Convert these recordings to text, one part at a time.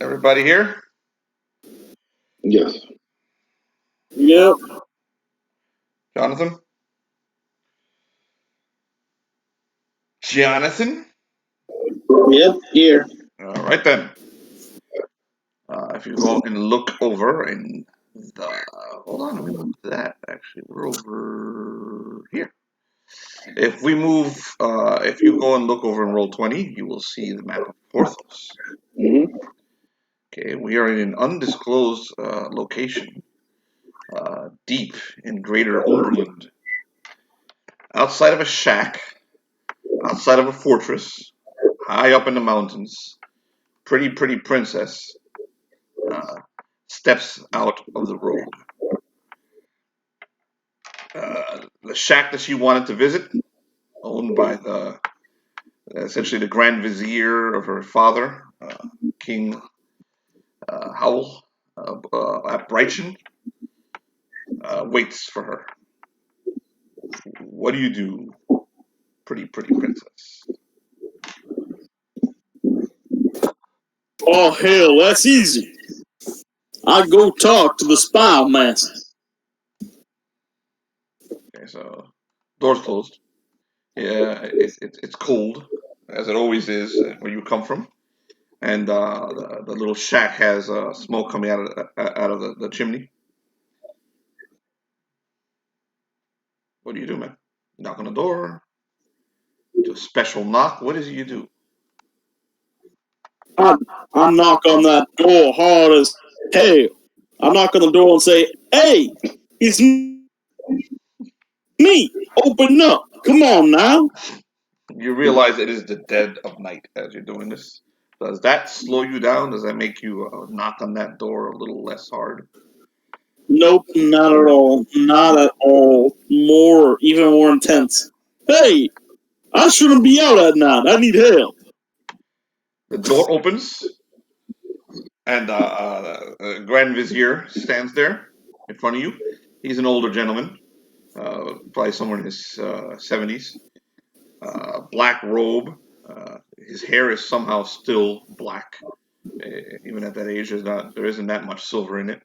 Everybody here? Yes. Yep. Jonathan? Jonathan? Yep. Here. All right then. If you go and look over in the... Hold on, let me move that. Actually, we're over here. If we move... if you go and look over in roll 20, you will see the map of Porthos. Mm-hmm. Okay, we are in an undisclosed location. Deep in Greater Umberland. Outside of a shack. Outside of a fortress. High up in the mountains. Pretty princess steps out of the road. The shack that she wanted to visit, owned by essentially the Grand Vizier of her father, King Howl at Brighton, waits for her. What do you do, pretty princess? Oh hell, that's easy. I go talk to the spy master. Okay, so door's closed. Yeah, it's cold, as it always is where you come from. And the little shack has smoke coming out of the chimney. What do you do, man? Knock on the door. Do a special knock. What is it you do? I knock on that door hard as hell. I knock on the door and say, "Hey, it's me. Open up. Come on now." You realize it is the dead of night as you're doing this. Does that slow you down? Does that make you knock on that door a little less hard? Nope, not at all. Not at all. Even more intense. Hey, I shouldn't be out at night. I need help. The door opens, and Grand Vizier stands there in front of you. He's an older gentleman, probably somewhere in his 70s. Black robe. His hair is somehow still black. Even at that age, there isn't that much silver in it.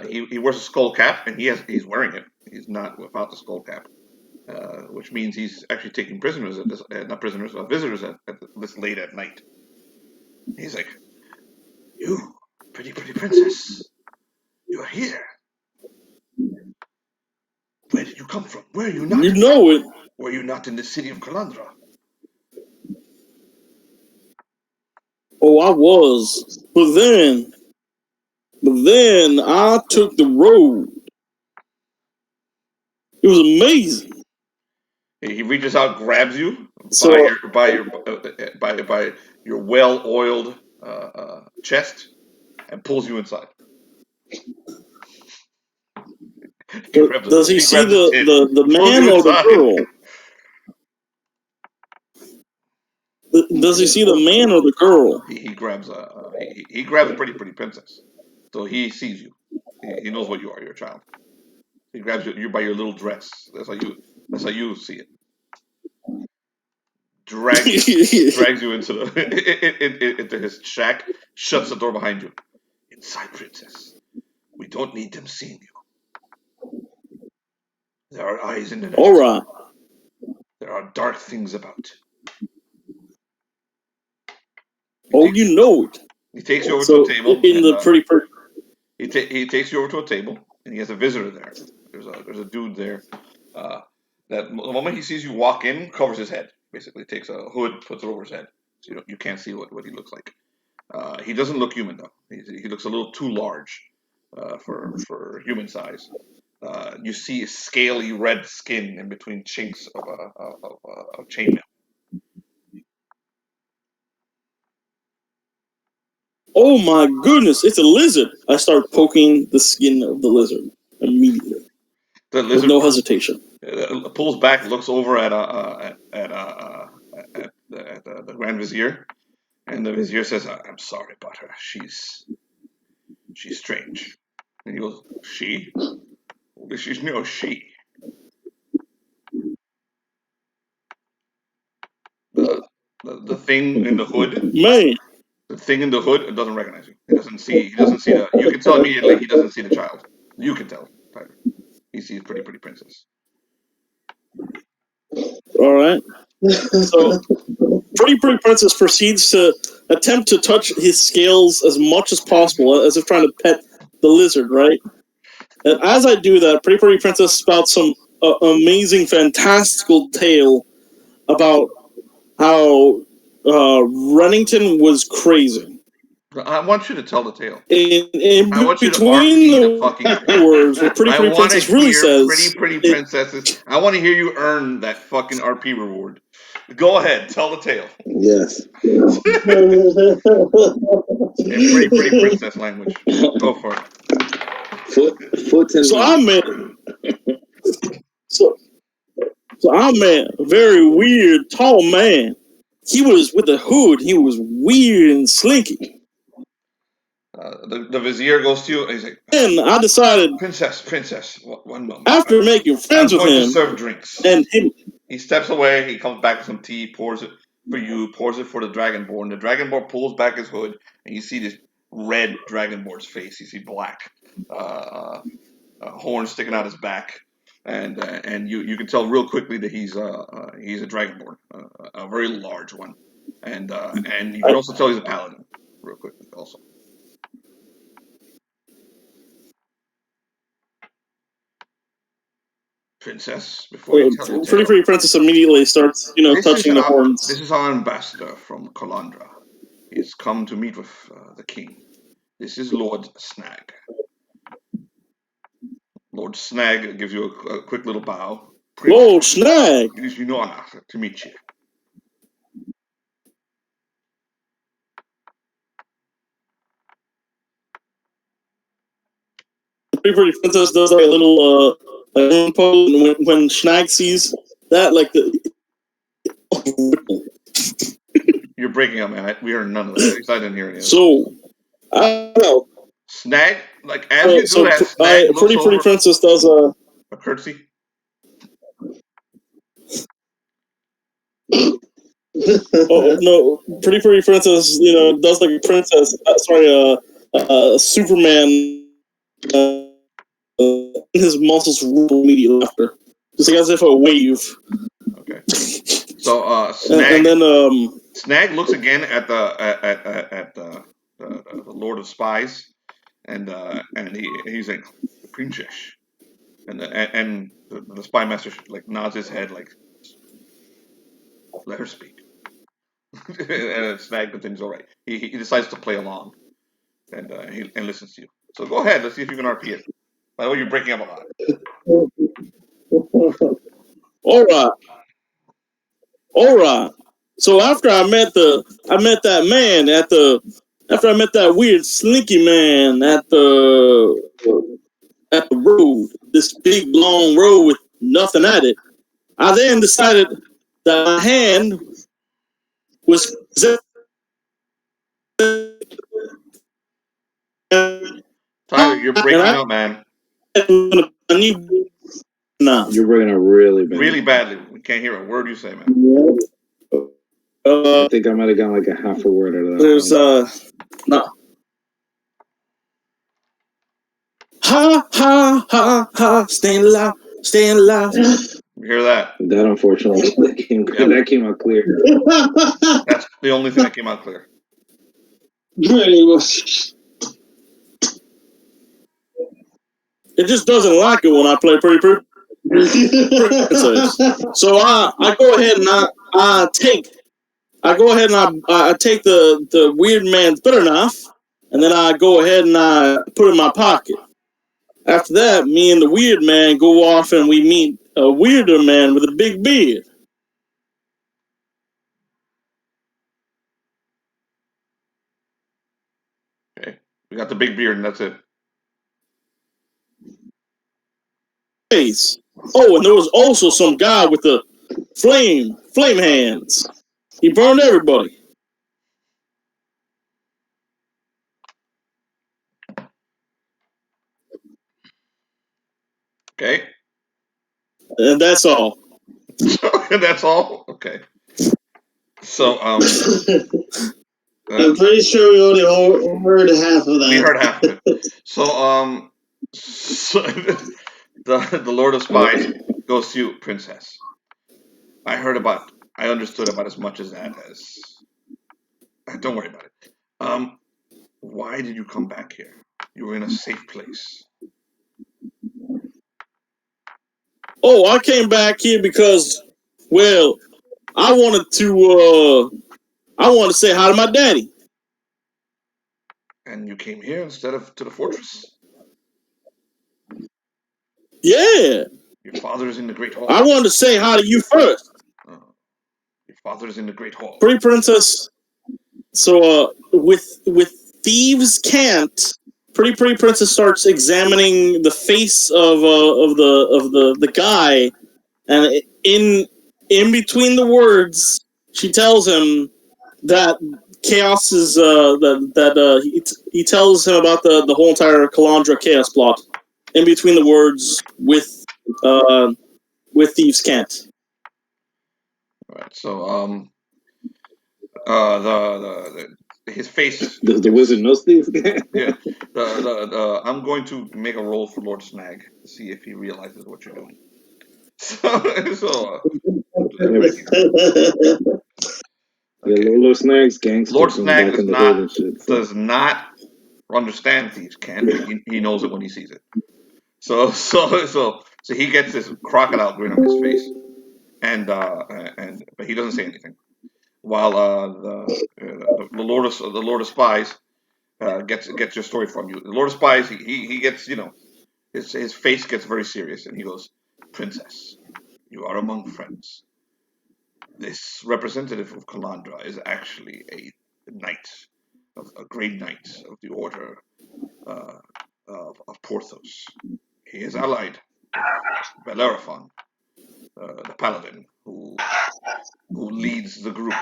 He wears a skull cap, and he's wearing it. He's not without the skull cap, which means he's actually taking prisoners at this, not prisoners, visitors at this late at night. He's like, "You, pretty princess, you are here. Where did you come from? Where are you not? You know it. Were you not in the city of Kalandrah?" Oh, I was. But then I took the road. It was amazing. He reaches out, grabs you So by your well-oiled chest, and pulls you inside. does he see the man or the girl? Does he see the man or the girl? He grabs he grabs pretty princess, so he sees you. He knows what you are. You're a child. He grabs you by your little dress. That's how you see it. Drags you into his shack. Shuts the door behind you. Inside, princess. We don't need them seeing you. There are eyes in the night. All right. There are dark things about. You know it. He takes you over to a table. He takes you over to a table, and he has a visitor there. There's a dude there. That the moment he sees you walk in, covers his head. Basically, takes a hood, puts it over his head, so you can't see what he looks like. He doesn't look human though. He looks a little too large for human size. You see scaly red skin in between chinks of chainmail. Oh my goodness, it's a lizard. I start poking the skin of the lizard immediately. The lizard, with no hesitation. Pulls back, looks over at the Grand Vizier, and the Vizier says, "I'm sorry about her. She's strange." And he goes, "She? She's no she." The thing in the hood, Man, the thing in the hood, it doesn't recognize you. He doesn't see the. You can tell immediately he doesn't see the child. You can tell, Tyler. He sees pretty princess. All right. So, pretty princess proceeds to attempt to touch his scales as much as possible, as if trying to pet the lizard, right? And as I do that, pretty princess spouts some amazing, fantastical tale about how Rennington was crazy. I want you to tell the tale. In I want you to between RP the fucking words, what pretty princess really says. Pretty princesses. I want to hear you earn that fucking RP reward. Go ahead, tell the tale. Yes. In pretty princess language. Go for it. Foot and so I met a very weird, tall man. He was with a hood. He was weird and slinky. The vizier goes to you and he's like, and I decided, Princess, one moment. After making friends with him, to serve drinks. And him. He steps away, he comes back with some tea, pours it for you, pours it for the Dragonborn. The Dragonborn pulls back his hood, and you see this red Dragonborn's face. You see black horns sticking out his back. And you can tell real quickly that he's a Dragonborn, a very large one. And you can also tell he's a paladin, real quickly also. Princess, before you tell your tale, Pretty princess immediately starts, touching the horns. This is our ambassador from Kalandrah. He has come to meet with the king. This is Lord Snagg. Lord Snagg gives you a quick little bow. Lord Snagg! It is an honor to meet you. Pretty princess does like a little pose, and when Snagg sees that, like the. You're breaking up, man. We heard none of that. I didn't hear any of that. So, I don't know. Snagg, like as you do that, Snagg looks pretty over, princess does a curtsy. Oh no! Pretty princess, does like a princess. Superman. His muscles ripple immediately after, just like as if a wave. Okay. So Snagg, and then Snagg looks again at the Lord of Spies, and he's like, Princess, and the spy master like nods his head like, let her speak. And Snagg continues, all right. He decides to play along, and listens to you. So go ahead. Let's see if you can RP it. By the way, you're breaking up a lot. All right. So after I met that man after I met that weird slinky man at the road, this big long road with nothing at it, I then decided that my hand was. Tyler, you're breaking up, man. No, you're breaking up really bad. Really badly. We can't hear a word you say, man. I think I might have gotten like a half a word out of that. There's no. Ha ha ha ha! Staying alive, staying alive. You hear that? That unfortunately that came out clear. That's the only thing that came out clear. It just doesn't like it when I play pretty princess. So I go ahead and I take the weird man's butter knife, and then I go ahead and I put it in my pocket. After that, me and the weird man go off and we meet a weirder man with a big beard. Okay. We got the big beard and that's it. Face. Oh, and there was also some guy with the flame hands. He burned everybody. Okay. And that's all. That's all? Okay. So, I'm pretty sure we only heard half of that. We heard half of it. So, the Lord of Spies goes to you, Princess. I understood about as much as that as. Don't worry about it. Why did you come back here? You were in a safe place. Oh, I came back here because, well, I wanted to say hi to my daddy. And you came here instead of to the fortress? Yeah. Your father is in the Great Hall. I wanted to say hi to you first. Your father is in the Great Hall. Pretty Princess. So, with thieves can't. Pretty Princess starts examining the face of the guy, and in between the words, she tells him that chaos is he tells him about the whole entire Kalandrah chaos plot. In between the words, with thieves can't. Right. So his face. Does the wizard know these? Yeah. I'm going to make a roll for Lord Snagg to see if he realizes what you're doing. Yeah, Lord Snagg's gangster. Lord from Snagg back in the hood and shit, so. does not understand thieves can't. He knows it when he sees it. So he gets this crocodile grin on his face, but he doesn't say anything. While the Lord of Spies gets your story from you. The Lord of Spies he gets his face gets very serious and he goes, Princess, you are among friends. This representative of Kalandrah is actually a knight, a great knight of the order of Porthos. He is allied Bellerophon, the paladin who leads the group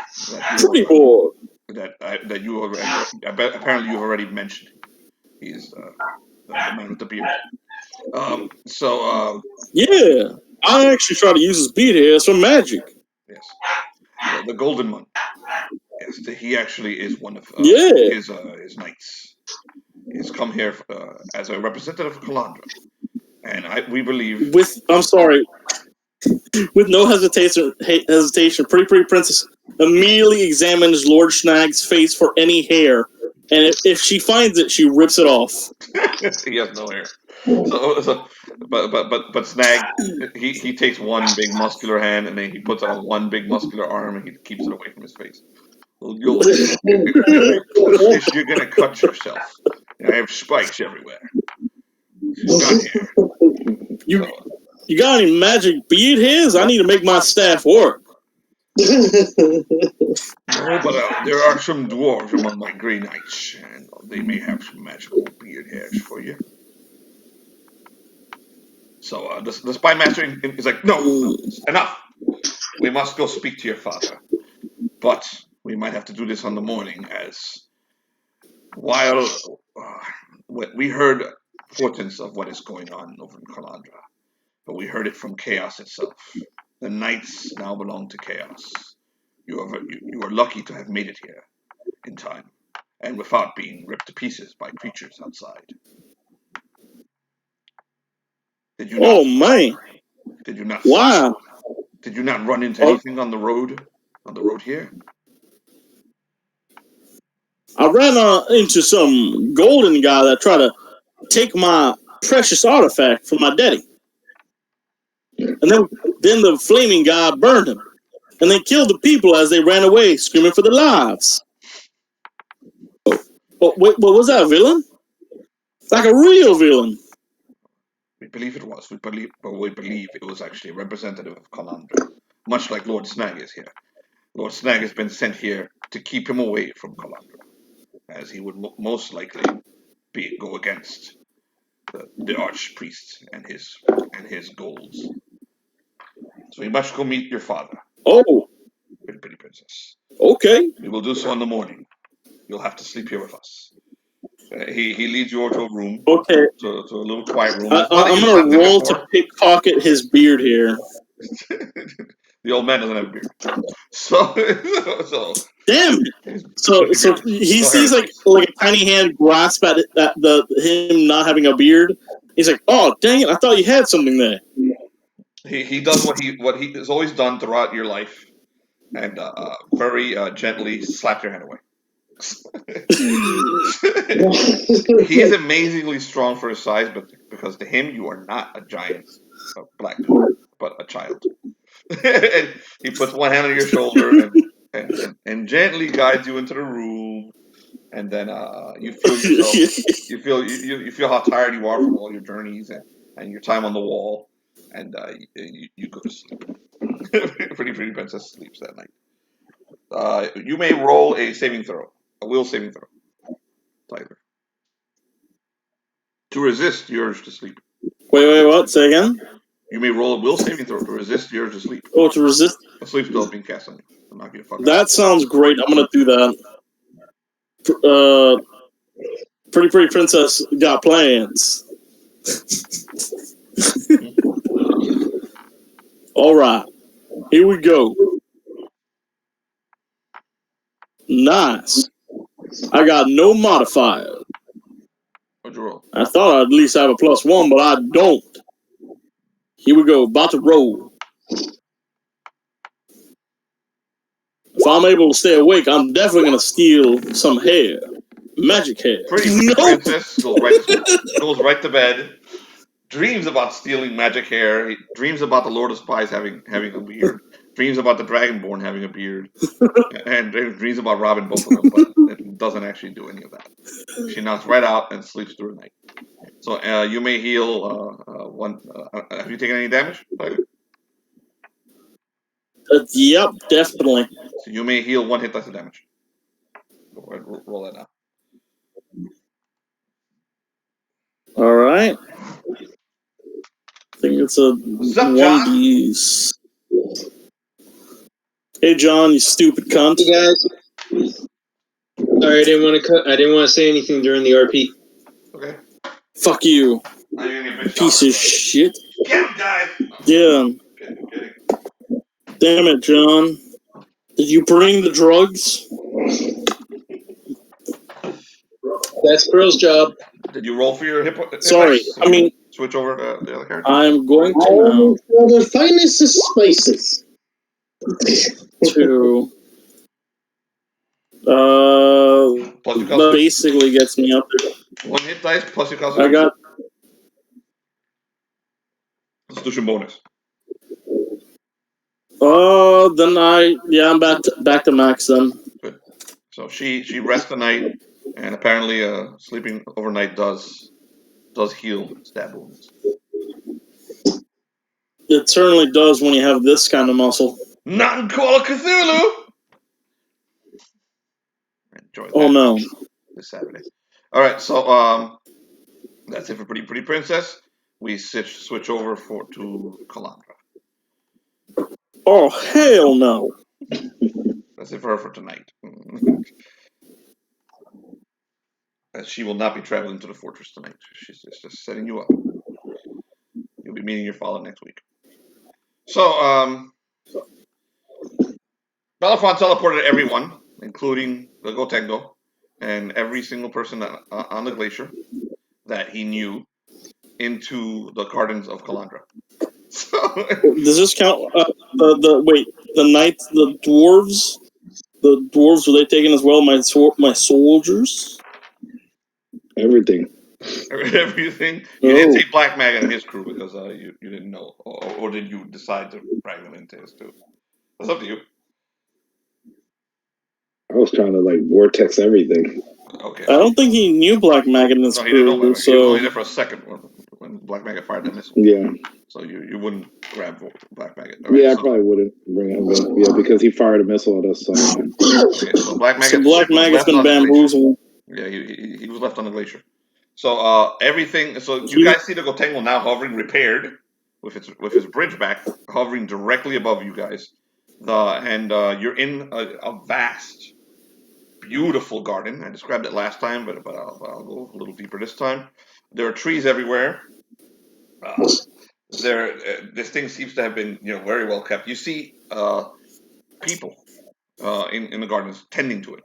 that you already apparently you've already mentioned. He's the man with the beard. Yeah, I actually try to use his beard here as some magic. Yes, the golden one. Yes, he actually is one of his knights. He's come here as a representative of Kalandrah, and we believe. With no hesitation, Pretty Princess immediately examines Lord Snagg's face for any hair, and if she finds it, she rips it off. He has no hair. But Snagg, he takes one big muscular hand and then he puts it on one big muscular arm and he keeps it away from his face. Well, you're gonna cut yourself. I have spikes everywhere. You got any magic beard hairs? I need to make my staff work. No, but there are some dwarves among my grey knights, and they may have some magical beard hairs for you. So the spy master is like, no, enough. We must go speak to your father. But we might have to do this on the morning, as while we heard portents of what is going on over in Kalandrah, but we heard it from chaos itself. The knights now belong to chaos. You are lucky to have made it here in time, and without being ripped to pieces by creatures outside. Did you not? Oh man! Did you not? Wow! Did you not run into anything on the road? On the road here? I ran into some golden guy that tried to take my precious artifact from my daddy. And then the flaming guy burned him. And they killed the people as they ran away, screaming for their lives. Oh, wait, what was that, a villain? Like a real villain. We believe it was. We believe it was actually a representative of Kalandrah, much like Lord Snagg is here. Lord Snagg has been sent here to keep him away from Kalandrah, as he would most likely go against the archpriest and his goals. So you must go meet your father. Oh, pretty princess. Okay. We will do so in the morning. You'll have to sleep here with us. He leads you over to a room. Okay. To a little quiet room. I'm gonna roll to pickpocket his beard here. The old man doesn't have a beard. So Damn it! he's So bearded. he No sees hair. like a tiny hand grasp at him not having a beard. He's like, "Oh, dang it! I thought you had something there." He does what he has always done throughout your life, and very gently slap your hand away. He is amazingly strong for his size, but because to him you are not a giant black dude, but a child. And he puts one hand on your shoulder and gently guides you into the room, and then you feel yourself. You feel how tired you are from all your journeys and your time on the wall, and you go to sleep. Pretty princess sleeps that night. You may roll a saving throw, a will saving throw, Tyler, to resist the urge to sleep. Wait, what? Say again? You may roll a will saving throw to resist the urge to sleep. Oh, to resist? A sleep spell is being cast on you. I'll knock you the fuck out. That sounds great. I'm gonna do that. Pretty princess got plans. All right, here we go. Nice. I got no modifier. What'd you roll? I thought I'd at least have a +1, but I don't. Here we go. About to roll. If I'm able to stay awake, I'm definitely gonna steal some hair. Magic hair. Pretty princess goes right to bed. Dreams about stealing magic hair. He dreams about the Lord of Spies having a beard. Dreams about the Dragonborn having a beard. And dreams about robbing both of them, but it doesn't actually do any of that. She knocks right out and sleeps through the night. So you may heal one. Have you taken any damage? Yep, definitely. So you may heal 1 hit dice of damage. Go ahead, roll that now. All right. I think it's a What's up, John? 1d. Hey, John, you stupid cunt. Hey guys. Sorry, I didn't want to say anything during the RP. Okay. Fuck you, Now you're gonna get piece of shit. Get him, guys! Yeah. Get him. Damn it, John. Did you bring the drugs? That's Krill's job. Did you roll for your hip? Sorry, dice? I mean, Switch over to the other character. I'm going For the finest of spices. to. Plus your That cost. basically gets me up there. 1 hit dice plus your cost. I got. Constitution bonus. Then I'm back to max then. Good. So she rests the night, and apparently sleeping overnight does heal stab wounds. It certainly does when you have this kind of muscle. Not in Call of Cthulhu. Enjoy that. Oh no. This Saturday. All right, so that's it for Pretty Princess. We switch over to Kalandrah. Oh hell no. That's it for her for tonight. She will not be traveling to the fortress tonight. She's just setting you up. You'll be meeting your father next week. So, Bellerophon teleported everyone, including the Gotengo, and every single person on the glacier that he knew, into the gardens of Kalandrah. So, Does this count? The dwarves. The dwarves, were they taken as well? My soldiers. Everything. everything. You didn't take Black Maggot and his crew because you didn't know, or did you decide to drag them into his too? That's up to you. I was trying to vortex everything. Okay. I don't think he knew Black Maggot in his No, he didn't know crew. Black Maggot. He was So only there for a second when Black Maggot fired that missile. Yeah. So you wouldn't grab Black Maggot. Right, I probably wouldn't bring him in. Yeah, because he fired a missile at us. So. Okay, so Black Maggot's been bamboozled. Yeah, he was left on the glacier. So everything. So you guys see the Gotengo now hovering, repaired, with his bridge back, hovering directly above you guys. You're in a vast, beautiful garden. I described it last time, but I'll go a little deeper this time. There are trees everywhere. this thing seems to have been very well kept. You see people in the gardens tending to it,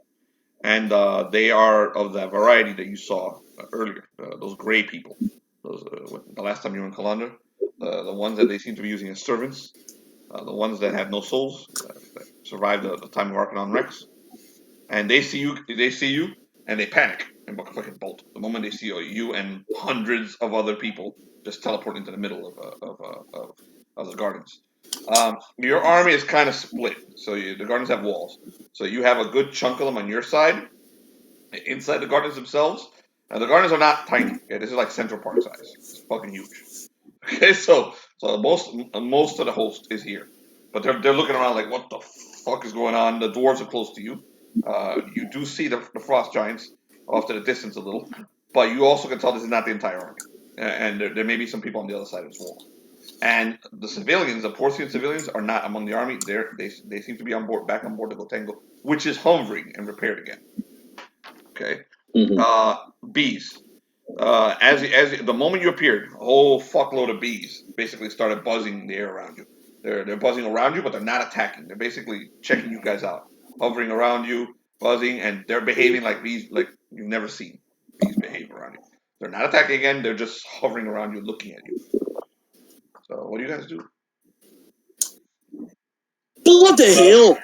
and they are of the variety that you saw earlier. Those gray people, those the last time you were in Kalandrah, the ones that they seem to be using as servants, the ones that have no souls, that survived the time of Urkannus Rex, and they see you, and they panic and fucking bolt the moment they see you and hundreds of other people just teleport into the middle of the gardens. Your army is kind of split, so the gardens have walls. So you have a good chunk of them on your side, inside the gardens themselves. And the gardens are not tiny. Okay? This is like Central Park size. It's fucking huge. Okay, so most of the host is here, but they're looking around like, what the fuck is going on? The dwarves are close to you. You do see the frost giants off to the distance a little, but you also can tell this is not the entire army, and there may be some people on the other side as well. And the civilians, the Porthian civilians, are not among the army. They seem to be back on board the Gotengo, which is hovering and repaired again. Okay. Bees. As the moment you appeared, a whole fuckload of bees basically started buzzing in the air around you. They're buzzing around you, but they're not attacking. They're basically checking you guys out, hovering around you, buzzing, and they're behaving like bees, like you've never seen bees behave around you. They're not attacking again. They're just hovering around you, looking at you. So what do you guys do? What the hell?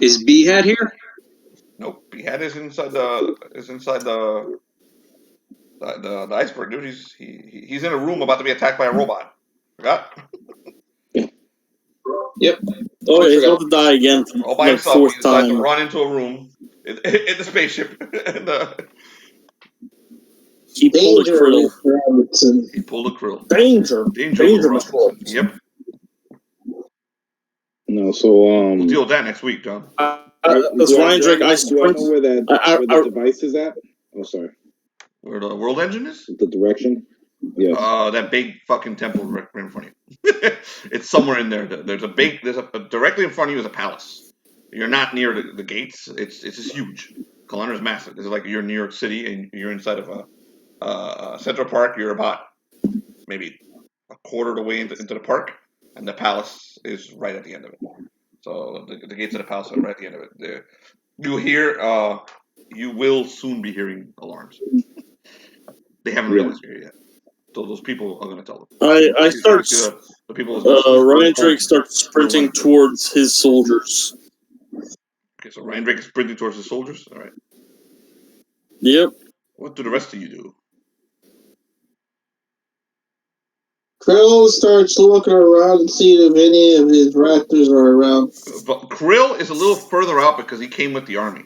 Is Beehead here? Nope. Behead is inside the iceberg, dude. He's in a room about to be attacked by a robot. Forgot? Yep. Oh, yeah, he's about to die again. All by Like himself. fourth He decided to time. run into a room in the spaceship. And He pulled a Danger, krill. Mr. Robertson. he pulled a krill. Danger, Danger, Mr. Robinson. Robertson. Yep. No, so We'll deal with that next week, John. As Riondrake, I do I sprint. know where the device is at? Oh, sorry. Where the world engine is? The direction? Yes. That big fucking temple right in front of you. It's somewhere in there. There's directly in front of you is a palace. You're not near the gates. It's just huge. Kalandrah is massive. It's like you're in New York City and you're inside of a Central Park. You're about maybe a quarter of the way into the park, and the palace is right at the end of it. So the gates of the palace are right at the end of it. You hear, you will soon be hearing alarms. They haven't realized you're here yet. So those people are going to tell them. I start. The people. Riondrake starts sprinting towards his soldiers. Okay, so Riondrake is sprinting towards his soldiers. All right. Yep. What do the rest of you do? Krill starts looking around and seeing if any of his raptors are around. But Krill is a little further out because he came with the army.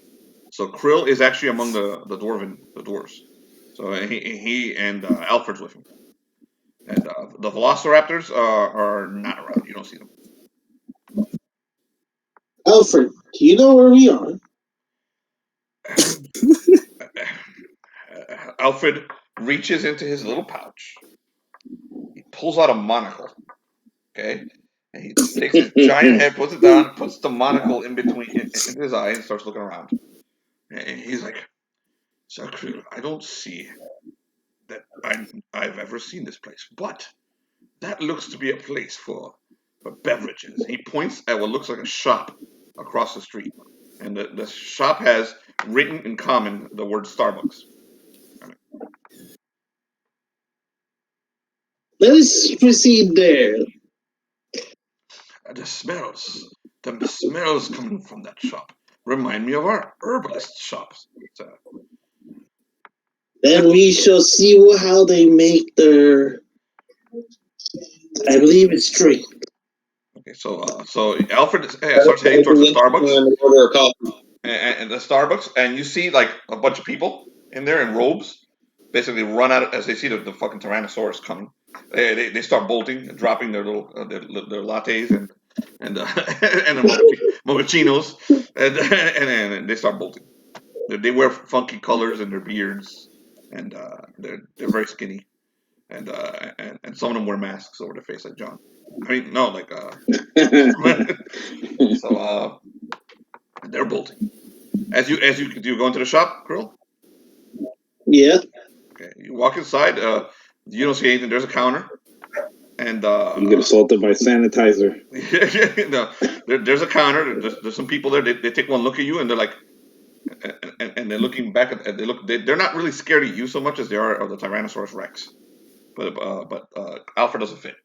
So Krill is actually among the dwarves. So he and Alfred's with him. And the Velociraptors are not around. You don't see them. Alfred, do you know where we are? Alfred reaches into his little pouch. He pulls out a monocle. Okay? And he takes his giant head, puts it down, puts the monocle in between his eye, and starts looking around. And he's like, "Sir Krill, I don't see that I've ever seen this place, but that looks to be a place for beverages." He points at what looks like a shop across the street, and the shop has written in common the word Starbucks. Let us proceed there. The smells coming from that shop remind me of our herbalist shops. Then we shall see how they make their, I believe it's drink. Okay, so Alfred starts heading towards the Starbucks. Order a coffee. And the Starbucks, and you see like a bunch of people in there in robes, basically run out as they see the fucking Tyrannosaurus coming. They start bolting, and dropping their little their lattes and mochachinos, and they start bolting. They wear funky colors in their beards, and they're very skinny, and some of them wear masks over their face like John. I mean, no, like so they're bolting. As you do you go into the shop, Krill? Yeah. Okay, you walk inside. You don't see anything. There's a counter, and You get assaulted by sanitizer. no, there's a counter. There's some people there. They take one look at you, and they're like, and they're looking back at. They're not really scared of you so much as they are of the Tyrannosaurus Rex. But Alfred doesn't fit.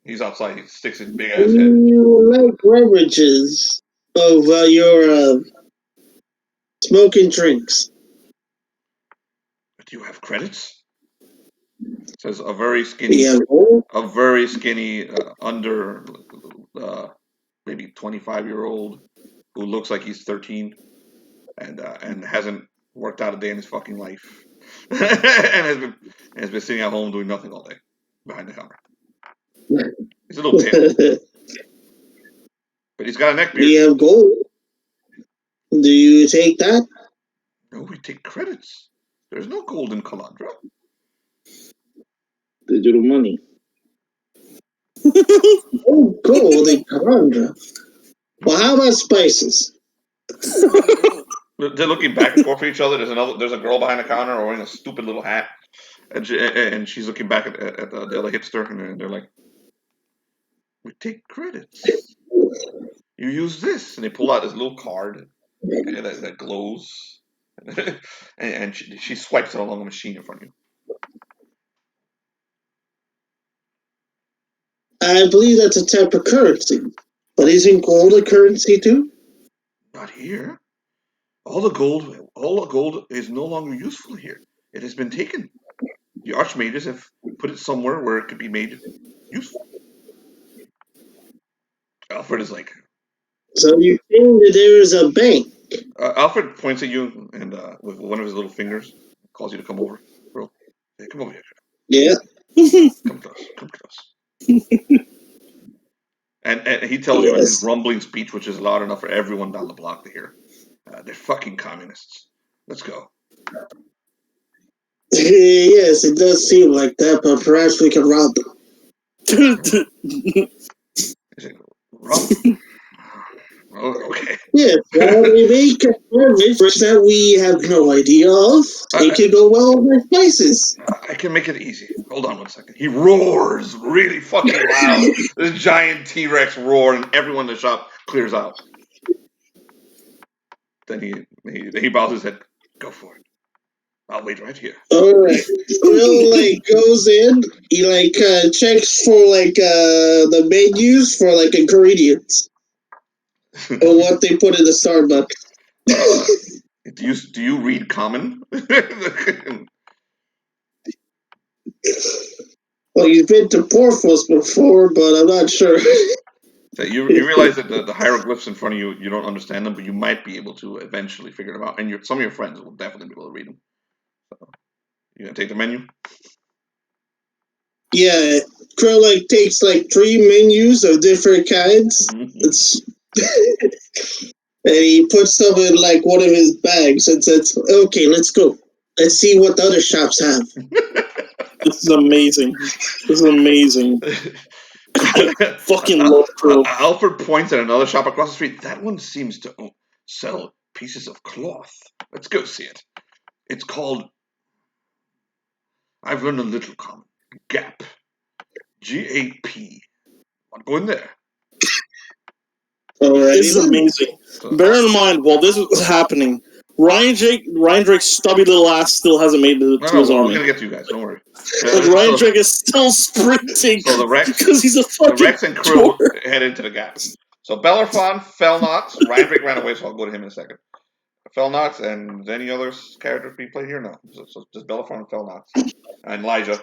He's outside. He sticks his big ass head. You like beverages of your smoking drinks? Do you have credits? It says a very skinny, Yeah. under maybe 25-year-old who looks like he's 13 and hasn't worked out a day in his fucking life and has been sitting at home doing nothing all day behind the counter. He's a little pale, but he's got a neck beard. We have gold. Do you take that? No, we take credits. There's no gold in Kalandrah. Digital money. Oh, gold in Kalandrah. Well, how about spices? They're looking back and forth at each other. There's a girl behind the counter wearing a stupid little hat, and she's looking back at the other hipster, and they're like, "We take credits. You use this," and they pull out this little card that glows, and she swipes it along a machine in front of you. I believe that's a type of currency. But isn't gold a currency too? Not here. All the gold is no longer useful here. It has been taken. The archmages have put it somewhere where it could be made useful. Alfred is like... So you think that there is a bank? Alfred points at you and with one of his little fingers calls you to come over. Bro, hey, come over here. Yeah. Come close. And he tells you in his rumbling speech, which is loud enough for everyone down the block to hear. They're fucking communists. Let's go. Yes, it does seem like that, but perhaps we can rob them. Rob? Oh, okay. Yes, well, we make a beverage that we have no idea of. It can go well with spices. I can make it easy. Hold on 1 second. He roars really fucking loud. This giant T-Rex roar, and everyone in the shop clears out. Then he bows his head. Go for it. I'll wait right here. Alright. Will goes in, he checks for the menus for ingredients. Or what they put in the Starbucks. Do you read common? Well, you've been to Porthos before, but I'm not sure. So you realize that the hieroglyphs in front of you don't understand them, but you might be able to eventually figure them out, and some of your friends will definitely be able to read them. So, you gonna take the menu? Yeah, Krill takes 3 menus of different kinds. And he puts them in one of his bags and says, "Okay, let's go. Let's see what the other shops have." This is amazing. I fucking love Krill. Alfred points at another shop across the street. That one seems to sell pieces of cloth. Let's go see it. It's called... I've learned a little common. GAP. G-A-P. I'll go in there. This is amazing. Bear in mind, while this was happening, Riondrake's stubby little ass still hasn't made it to his army. We're gonna get to you guys. Don't worry. Riondrake is still sprinting. So the Rex, because he's a fucking the Rex and Krill head into the gap. So Bellerophon, Felnox, Riondrake ran away, so I'll go to him in a second. Felnox and any other characters we play here? No. So just Bellerophon and Felnox and Lyjah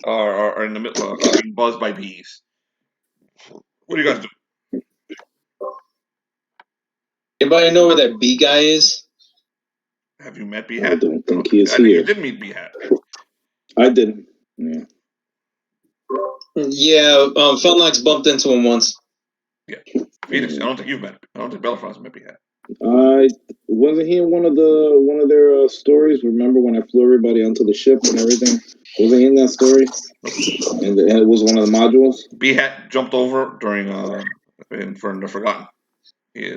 are in the middle, being buzzed by bees. What do you guys do? Anybody know where that bee guy is? Have you met Behat? I don't think he is I think here. you did meet Behat. I didn't. Yeah. Yeah, Felnox bumped into him once. Yeah. Phoenix, I don't think you've met. I don't think Bellerophon's met Behat. Wasn't he in one of their stories? Remember when I flew everybody onto the ship and everything? Wasn't he in that story? And it was one of the modules. Behat jumped over during for the Forgotten.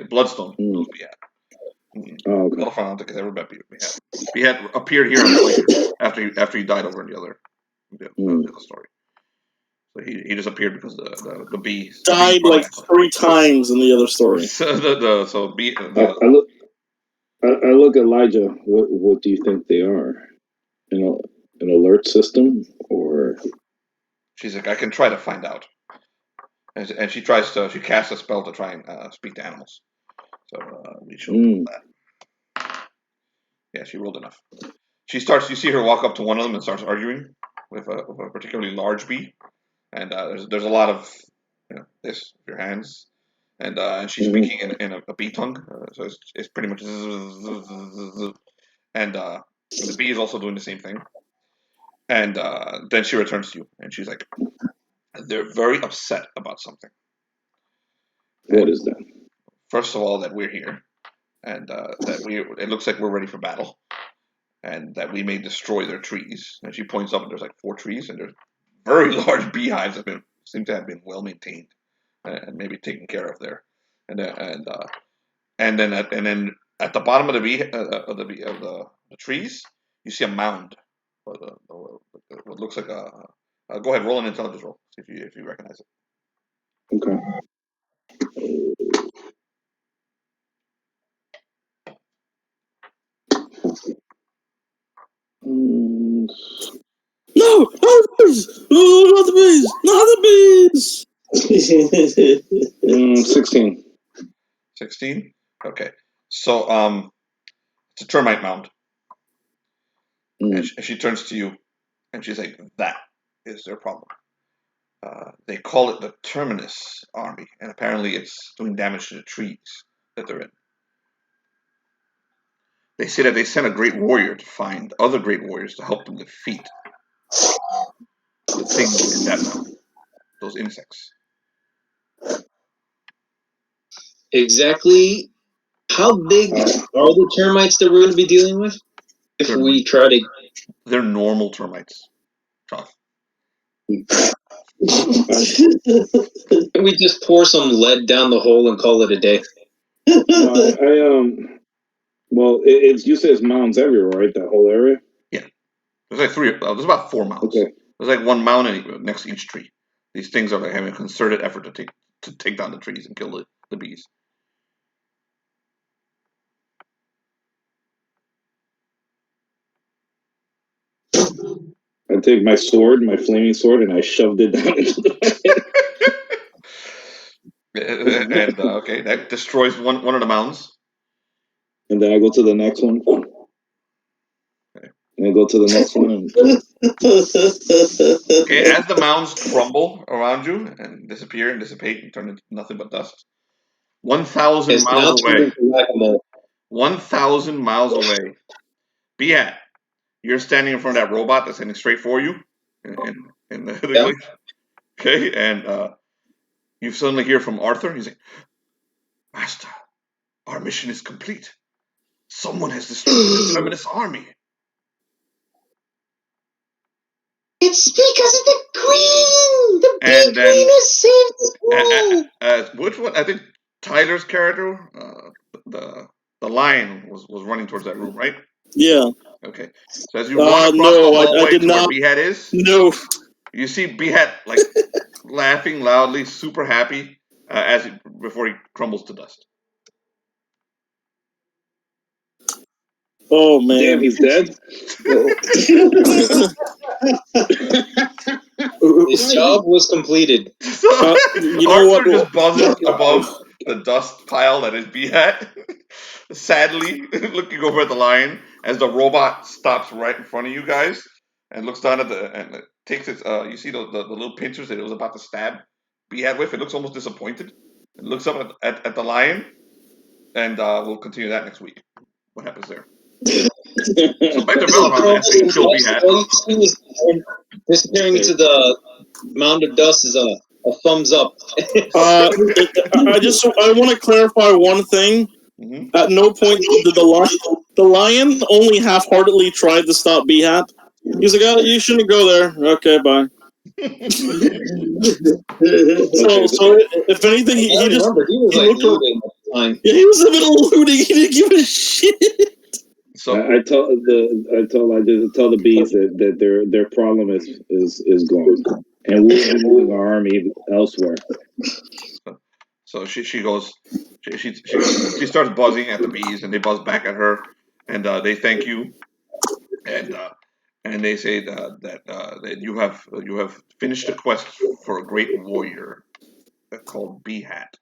Bloodstone knows Behat. Oh, okay. Bellerophon, I don't think has ever met Behat. Behat appeared here after he died over in the other the story. So he disappeared because the bee died like 3 times in the other story. I look at Lyjah. What do you think they are? An alert system, or? She's like, I can try to find out. And she casts a spell to try and speak to animals. So we should roll that. Yeah, she rolled enough. You see her walk up to one of them and starts arguing with a particularly large bee. And there's a lot of this with your hands. And she's speaking in a bee tongue. So it's pretty much and the bee is also doing the same thing. And then she returns to you and she's like, they're very upset about something. What is that? First of all, that we're here, and it looks like we're ready for battle, and that we may destroy their trees. And she points up, and there's like 4 trees, and there's very large beehives that seem to have been well maintained and maybe taken care of there. And then at the bottom of the trees, you see a mound. What looks like a go ahead, roll an intelligence roll, see if you recognize it. Okay. No, not the bees! Oh, not the bees! Not the bees! 16. 16? Okay. So it's a termite mound. And she turns to you and she's like, that is their problem. They call it the Terminus army, and apparently it's doing damage to the trees that they're in. They say that they sent a great warrior to find other great warriors to help them defeat the things in that mound, those insects. Exactly how big are the termites that we're going to be dealing with? If we try to... They're normal termites. Tough. We just pour some lead down the hole and call it a day. Well, you say it's mounds everywhere, right? That whole area? Yeah. There's like 3, there's about 4 mounds. Okay. There's like 1 mound next to each tree. These things are like having a concerted effort to take down the trees and kill the bees. I take my sword, my flaming sword, and I shoved it down into the and okay, that destroys one of the mounds. And then I go to the next one. Okay. And I go to the next one. Okay, as the mounds crumble around you and disappear and dissipate and turn into nothing but dust, 1,000 miles away. 1,000 miles away. Behat, you're standing in front of that robot that's heading straight for you in the glade. Okay, and you suddenly hear from Arthur. He's like, Master, our mission is complete. Someone has destroyed the Terminus army. It's because of the queen! The big queen who saved the world! Which one? I think Tyler's character, the lion, was running towards that room, right? Yeah. Okay. So as you run across the hallway to where Behat is, you see Behat like laughing loudly, super happy, before he crumbles to dust. Oh man! Damn, he's dead. His job was completed. So Arthur just buzzes above the dust pile that is Behat, sadly looking over at the lion as the robot stops right in front of you guys and looks down at and takes its. You see the little pincers that it was about to stab Behat with. It looks almost disappointed. It looks up at the lion, and we'll continue that next week. What happens there? So back to Bellerophon after you kill Behat. All you see is disappearing into the mound of dust is a thumbs up. I want to clarify one thing. Mm-hmm. At no point did the lion only half-heartedly tried to stop Behat. He's like, "Oh, you shouldn't go there." Okay, bye. so if anything, he was like looting at the time. Yeah, he was in the middle of looting. He didn't give a shit. So I tell the bees that their problem is gone, and we'll be moving our army elsewhere. So she goes, she starts buzzing at the bees, and they buzz back at her, and they thank you, and they say that you have finished a quest for a great warrior called Bee Hat,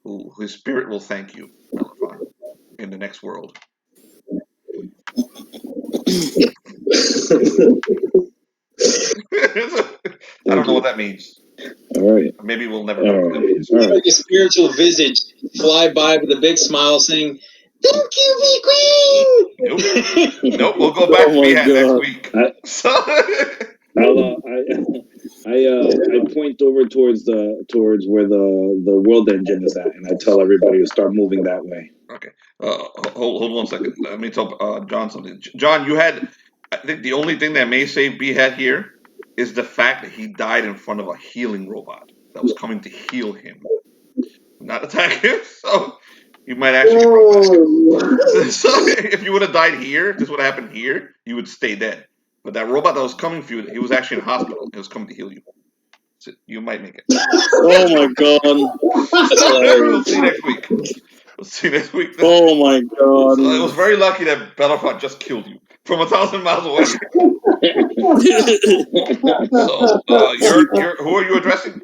whose spirit will thank you, Bellerophon, in the next world. I don't know what that means. All right. Maybe we'll never know what that means. All right. Like a spiritual visage fly by with a big smile saying, "Thank you, Bee Queen!" Nope, we'll go back to Bee Hat next week. I point over towards where the world engine is at, and I tell everybody to start moving that way. Okay. Hold 1 second. Let me tell John something. John, I think the only thing that may save Behead here is the fact that he died in front of a healing robot that was coming to heal him, not attack him. So you might actually. So if you would have died here, if this would have happened here, you would stay dead. But that robot that was coming for you, he was actually in a hospital. It was coming to heal you. So you might make it. Oh my god. We'll see next week. We'll see next week. Oh my god. So it was very lucky that Bellerophon just killed you from 1,000 miles away. So who are you addressing,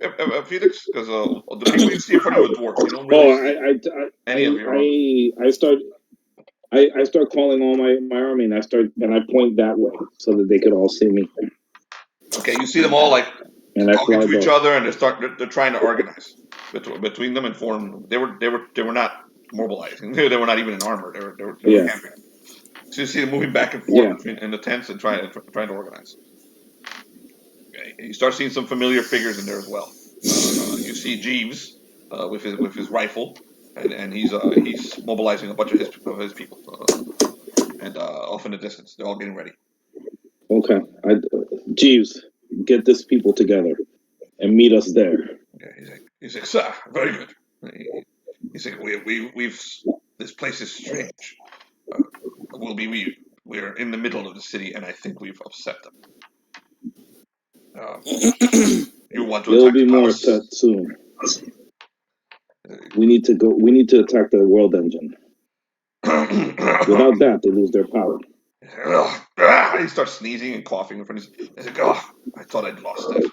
Felix? Because the people you see in front of you are dwarves. You don't really see any of your own. I start calling all my army, and I point that way so that they could all see me. Okay, you see them all like and talking to each other, and they're trying to organize between them and form. They were not mobilizing. They were not even in armor. They were camping. So you see them moving back and forth in the tents and trying to organize. Okay. You start seeing some familiar figures in there as well. You see Jeeves with his rifle, and he's mobilizing a bunch of his people, and off in the distance, they're all getting ready. Okay, Jeeves, get this people together and meet us there. Yeah, he's like, sir, very good. He's like, we've this place is strange. We're in the middle of the city, and I think we've upset them. You want to? There'll be more upset soon. We need to go. We need to attack the world engine. Without that, they lose their power. He starts sneezing and coughing in front of his. He's like, "Oh, I thought I'd lost that."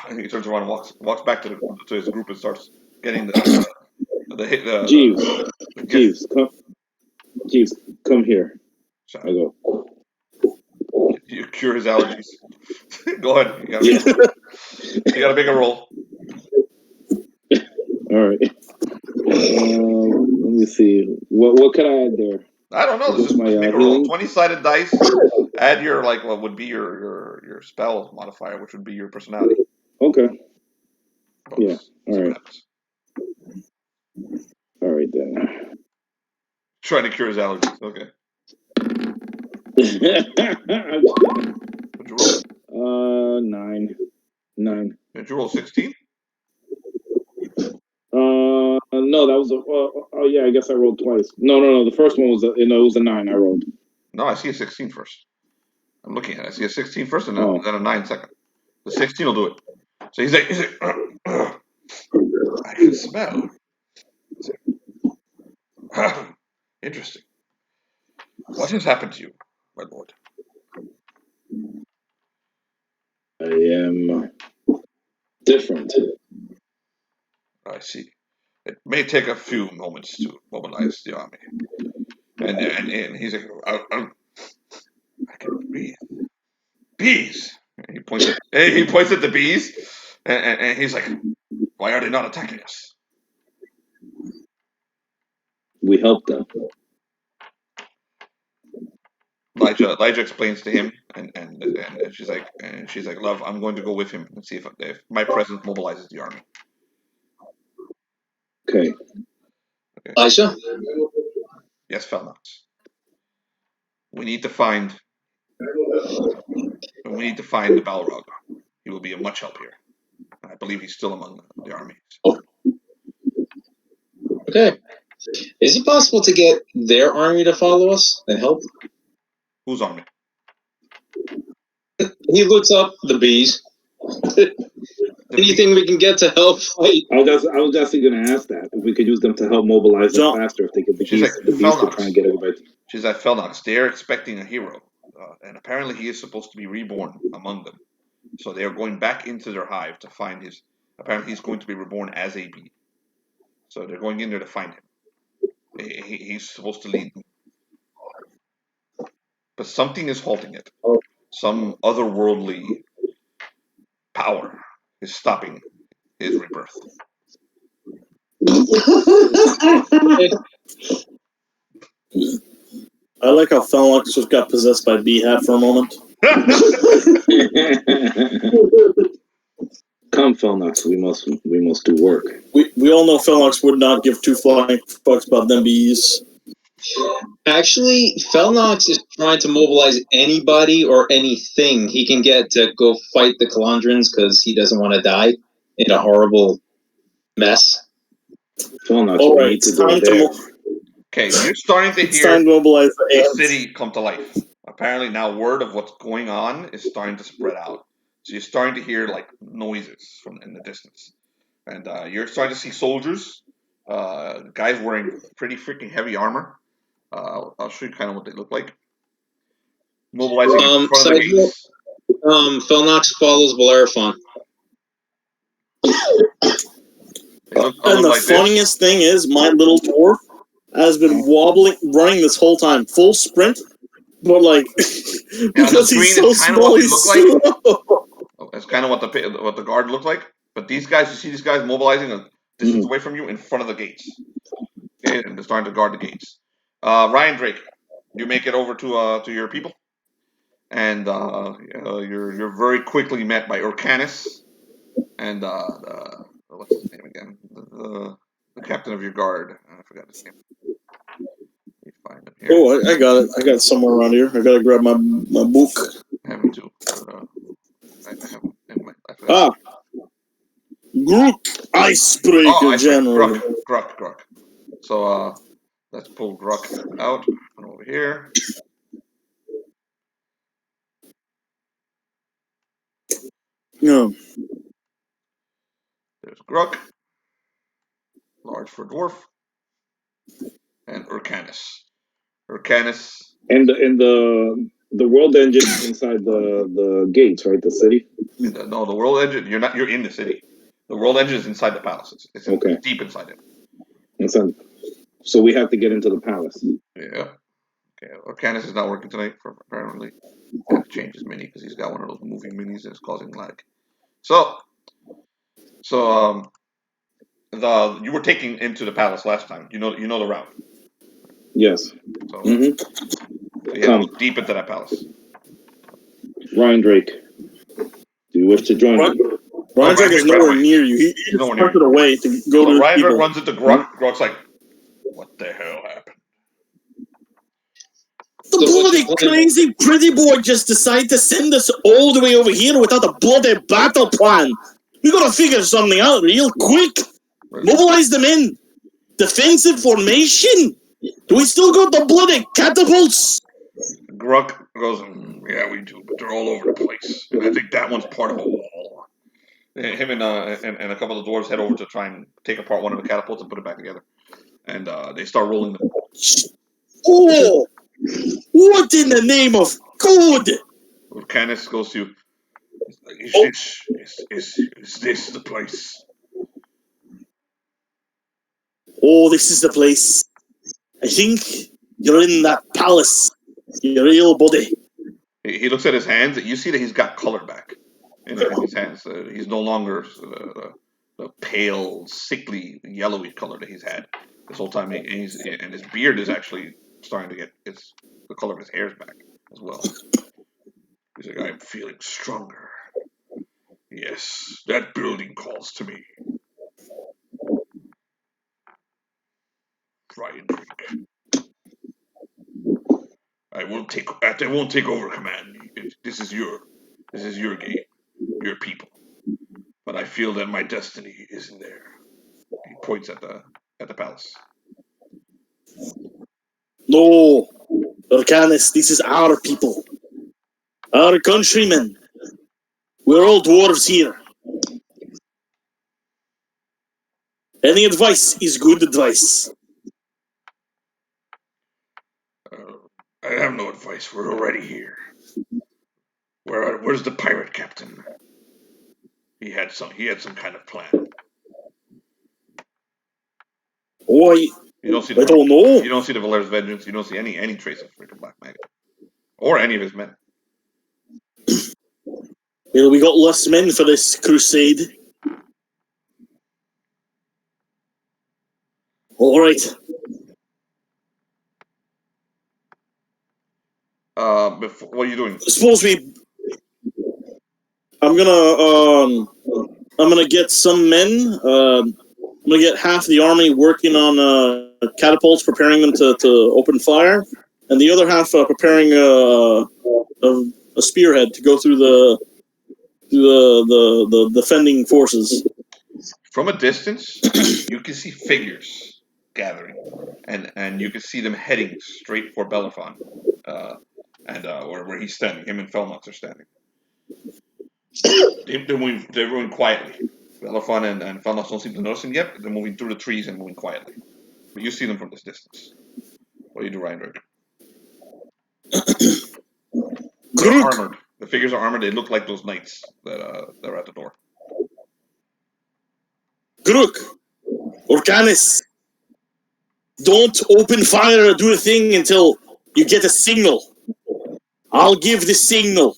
And he turns around and walks back to his group and starts getting the Jeeves, come here. I go. You cure his allergies. Go ahead. You gotta make a roll. All right. Let me see. What can I add there? I don't know. Just make a roll. 20-sided dice. Add your what would be your spell modifier, which would be your personality. Okay. Bonus. Yeah. All right. All right then. Trying to cure his allergies. Okay. What'd you roll? 9. Did you roll 16? No, that was oh yeah, I guess I rolled twice. No. The first one was it was a 9 I rolled. No, I see a 16 first. I'm looking at it. I see a 16 first and then a 9 second. The 16 will do it. So he's like, I can smell. Interesting. What has happened to you, my lord? I am different. I see. It may take a few moments to mobilize the army. And he's like, I can breathe. Bees. And he points at the bees, and he's like, why are they not attacking us? We help them. Lyjah explains to him, and she's like, love, I'm going to go with him and see if my presence mobilizes the army. Okay. Lyjah? Yes, Felnox. We need to find the Balrog. He will be of much help here. I believe he's still among the army. Okay. Is it possible to get their army to follow us and help? Whose army? He looks up the bees. Anything we can get to help fight. I was just going to ask that if we could use them to help mobilize them faster. If they could, the bees could try and get everybody. She's at Felnox. They're expecting a hero, and apparently he is supposed to be reborn among them. So they are going back into their hive to find his. Apparently, he's going to be reborn as a bee. So they're going in there to find him. He's supposed to lead them, but something is halting it. Some otherworldly power is stopping his rebirth. I like how Felnox just got possessed by Beehat for a moment. Come, Felnox, we must do work. We all know Felnox would not give two flying fucks about them bees. Actually, Felnox is trying to mobilize anybody or anything he can get to go fight the Kalandrans because he doesn't want to die in a horrible mess. Felnox, we need to go there. Okay, you're starting to hear the city come to life. Apparently now word of what's going on is starting to spread out. So you're starting to hear like noises from in the distance. And you're starting to see soldiers, guys wearing pretty freaking heavy armor. I'll show you kind of what they look like. Mobilizing in front of the gates. Felnox follows Bellerophon. And the funniest thing is, my little dwarf has been running this whole time, full sprint, but like because he's so small, he's slow. That's kind of what the guard looked like. But these guys, you see these guys mobilizing a distance away from you in front of the gates. Okay, and they're starting to guard the gates. Riondrake, you make it over to your people, and you're very quickly met by Urkannus and what's his name again? The captain of your guard. I forgot his name. Find him here. Oh, I got it. I got it somewhere around here. I gotta grab my book. I have him too. I have him in my. Gruk Icebreaker General. Gruk. So let's pull Gruk out and over here. No. There's Gruk, large for dwarf, and Urkannus. And the world engine is inside the gates, right? The city. No, the world engine. You're in the city. The world engine is inside the palace. It's deep inside it. So we have to get into the palace. Yeah. Okay. Urkannus is not working tonight. Apparently, had to change his mini because he's got one of those moving minis and it's causing lag. So you were taken into the palace last time. You know the route. Yes. So, so you have to go deep into that palace. Riondrake, do you wish to join me? Riondrake is nowhere near you. He's parked away to go to Riondrake people. runs into Gruk. Gruk's like, what the hell happened? The bloody crazy pretty boy just decided to send us all the way over here without a bloody battle plan. We gotta figure something out real quick. Mobilize them in. Defensive formation. Do we still got the bloody catapults? Gruk goes, yeah, we do, but they're all over the place. And I think that one's part of a wall. Him and a couple of the dwarves head over to try and take apart one of the catapults and put it back together. And they start rolling them. Oh! What in the name of God? Urkannus goes to you. Is this the place? Oh, this is the place. I think you're in that palace. Your real body. He looks at his hands. You see that he's got color back in his hands. He's no longer the pale, sickly, yellowy color that he's had this whole time. And his beard is actually starting to get the color of his hair's back as well. He's like, I'm feeling stronger. Yes, that building calls to me. Riondrake. I won't take over command. This is your game, your people. But I feel that my destiny isn't there. He points at the palace. No, Urkannus, this is our people. Our countrymen. We're all dwarves here. Any advice is good advice. I have no advice. We're already here. Where's the pirate captain? He had some kind of plan. Oh, You don't see I don't know. You don't see the Valera's vengeance. You don't see any trace of freaking black magic or any of his men. Well, we got less men for this crusade. All right. What are you doing? Suppose we. I'm gonna get some men. I'm gonna get half the army working on catapults, preparing them to open fire, and the other half preparing a spearhead to go through the defending forces. From a distance, you can see figures gathering, and you can see them heading straight for Bellerophon, where he's standing. Him and Felnox are standing. They're moving quietly. Bellerophon and Felnox don't seem to notice him yet. They're moving through the trees and moving quietly. But you see them from this distance. What do you do, Riondrake? They're armored. The figures are armored. They look like those knights that are at the door. Gruk, Urkannus, don't open fire or do a thing until you get a signal. I'll give the signal.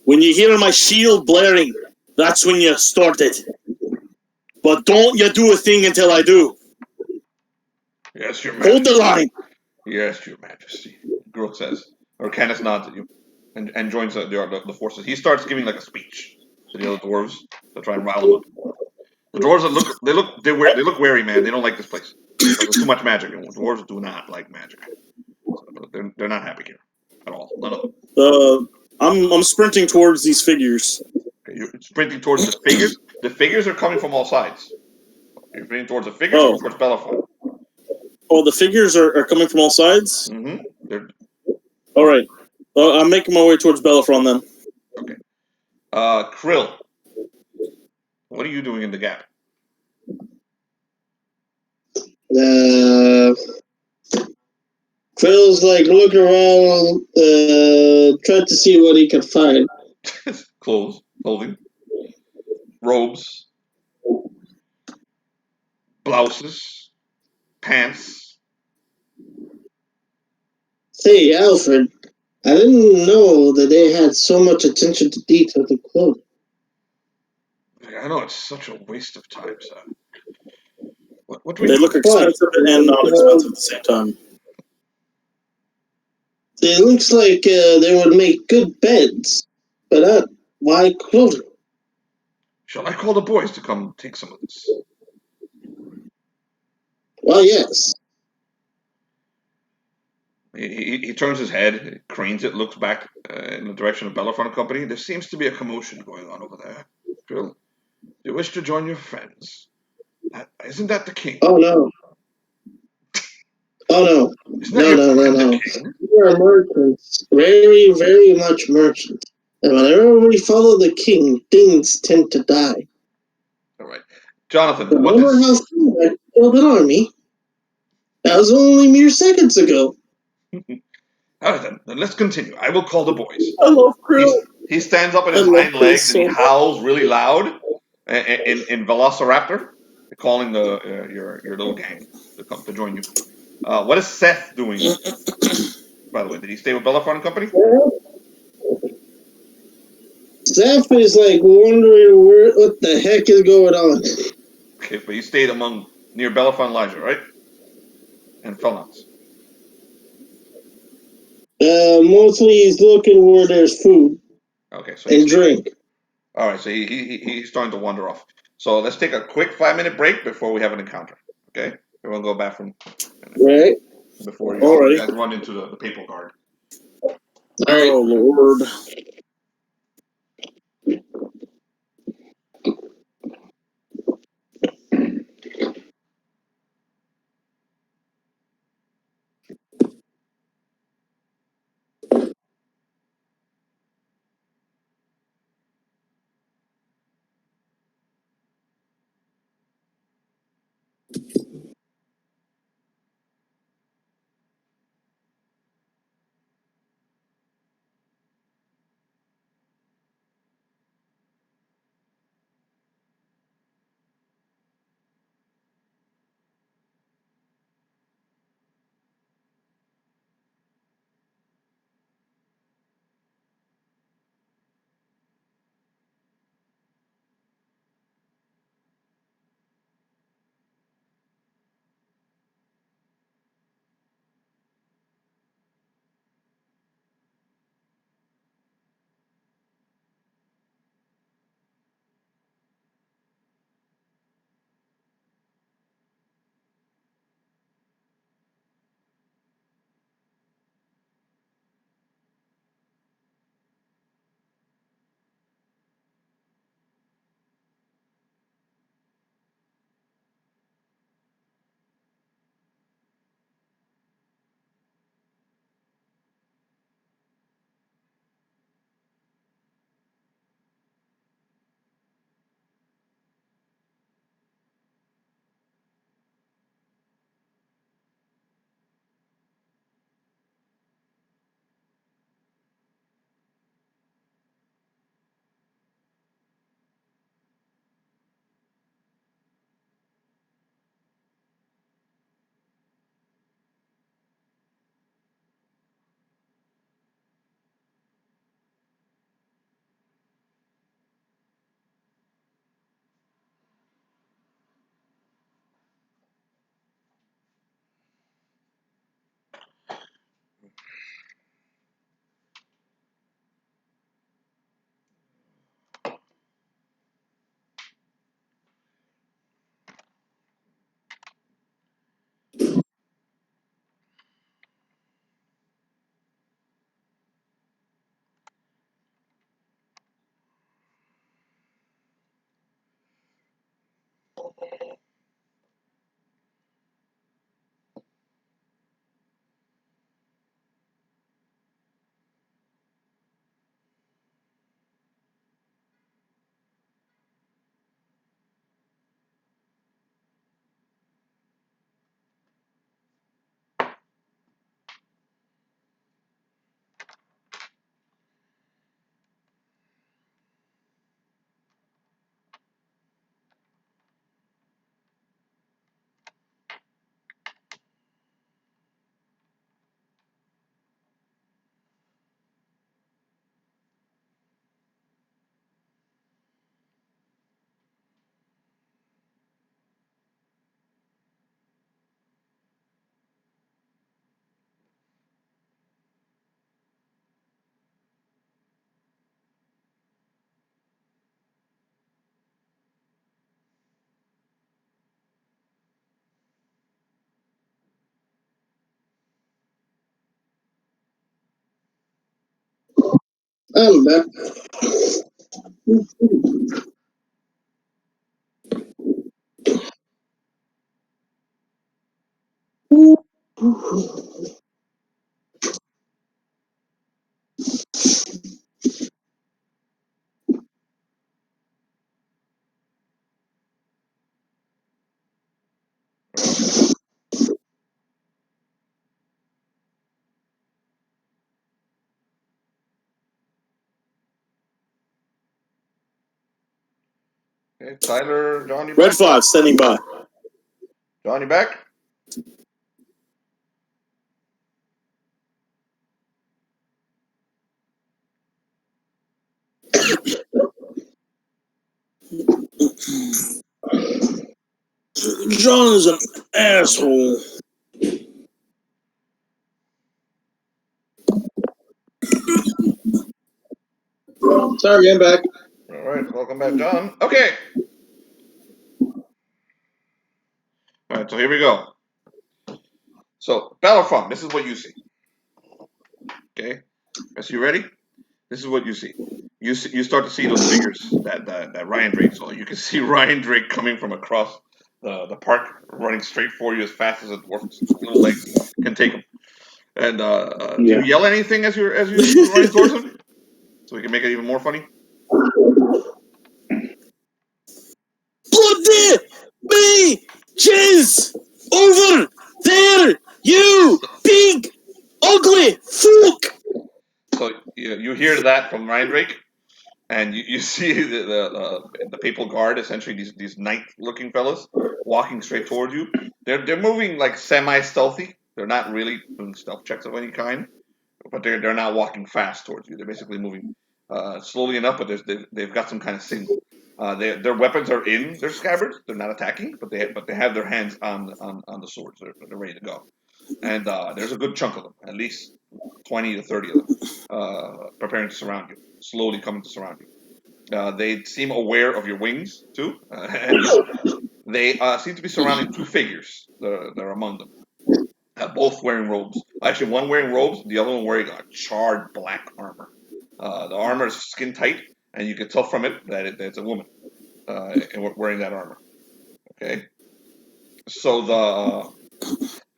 When you hear my shield blaring, that's when you start it. But don't you do a thing until I do. Yes, Your Majesty. Hold the line. Yes, Your Majesty. Gruk says. Urkannus nods at you and joins the forces. He starts giving like a speech to the other dwarves to try and rile them up. The dwarves they look wary, man. They don't like this place. There's too much magic. And dwarves do not like magic. So they're not happy here at all. None of them. I'm sprinting towards these figures. Okay, you're sprinting towards the figures. The figures are coming from all sides. You're sprinting towards the figures or towards Bellerophon. Oh, the figures are coming from all sides? Mm-hmm. All right. I'm making my way towards Bellerophon then. Okay. Krill, what are you doing in the gap? Krill's like looking around, trying to see what he can find. Clothing, robes, blouses, pants. Say, Alfred, I didn't know that they had so much attention to detail to clothing. I know it's such a waste of time, sir. What do we They do? look expensive and not expensive at the same time. It looks like they would make good beds, but why clothing? Shall I call the boys to come take some of this? Well, yes. He turns his head, cranes it, looks back in the direction of Bellerophon and Company. There seems to be a commotion going on over there. Krill, do you wish to join your friends? Isn't that the king? Oh, no. Oh, no. No. We are merchants. Very, very much merchants. And whenever we follow the king, things tend to die. All right. Jonathan, remember how I killed an army? That was only mere seconds ago. All right, then let's continue. I will call the boys. I love Krill. He stands up on his hind legs and he howls really loud in Velociraptor, calling your little gang to come to join you. What is Seth doing? By the way, did he stay with Bellerophon and Company? Seth is like wondering what the heck is going on. Okay, but he stayed near Bellerophon and Lyjah, right? And Felnox. Mostly he's looking where there's food. Okay, so and drink. All right, so he's starting to wander off. So let's take a quick 5-minute break before we have an encounter. Okay, everyone go back from right before you guys run into the Papal guard. All right. Oh Lord. I'm back. Okay, Tyler, John, you Red back? 5, standing by. John, you back? John is an asshole. Sorry, I'm back. All right, welcome back, John. Okay. All right, so here we go. So, Bellerophon, this is what you see. Okay, so you ready? This is what you see. You start to see those figures that Riondrake saw. You can see Riondrake coming from across the park, running straight for you as fast as a dwarf's little legs can take him. And do you yell anything as you're running towards him, so we can make it even more funny? Bloody me! Jizz! Over there! You big, ugly fuck! So you hear that from Riondrake, and you see the Papal Guard, essentially these knight-looking fellas, walking straight towards you. They're moving like semi-stealthy. They're not really doing stealth checks of any kind, but they're not walking fast towards you. They're basically moving slowly enough, but they've got some kind of signal. Their weapons are in their scabbards. They're not attacking, but they have their hands on the swords. They're ready to go. And there's a good chunk of them, at least 20 to 30 of them, preparing to surround you, slowly coming to surround you. They seem aware of your wings too, and they seem to be surrounding two figures that are among them. Both wearing robes. Actually, one wearing robes, the other one wearing a charred black armor. The armor is skin tight, and you can tell from it that it's a woman wearing that armor. Okay, so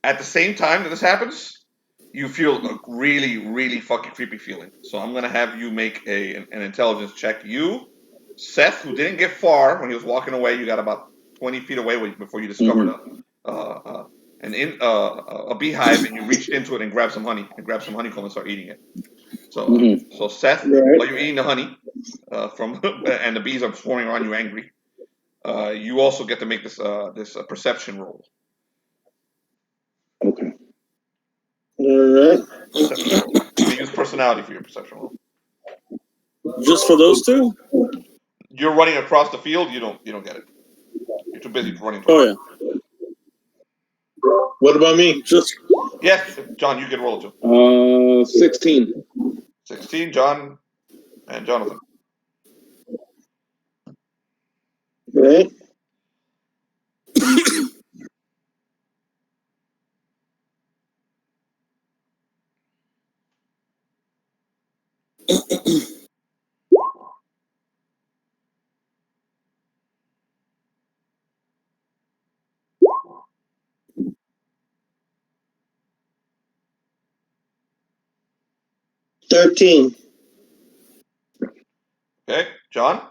at the same time that this happens, you feel a really, really fucking creepy feeling. So I'm gonna have you make an intelligence check. You, Seth, who didn't get far when he was walking away, you got about 20 feet away before you discovered a beehive, and you reached into it and grabbed some honey, and grabbed some honeycomb and start eating it. So Seth, while you're eating the honey from and the bees are swarming around you, angry, you also get to make this perception roll. Okay. Alright. Perception roll. You can use personality for your perception roll. Just for those two? You're running across the field. You don't get it. You're too busy running. Oh yeah. What about me? Just Yes, John, you can roll it too. 16. 16, John and Jonathan. Right. $13. Okay, John.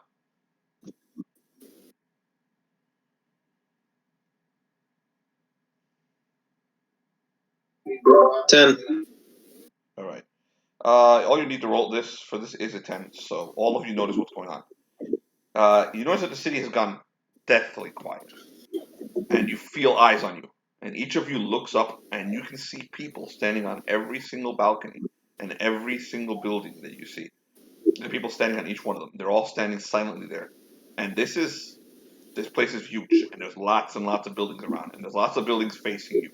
10. All right. All you need to roll this is a 10. So all of you notice what's going on. You notice that the city has gone deathly quiet, and you feel eyes on you. And each of you looks up, and you can see people standing on every single balcony and every single building that you see. There are people standing on each one of them. They're all standing silently there. And this place is huge, and there's lots and lots of buildings around, and there's lots of buildings facing you.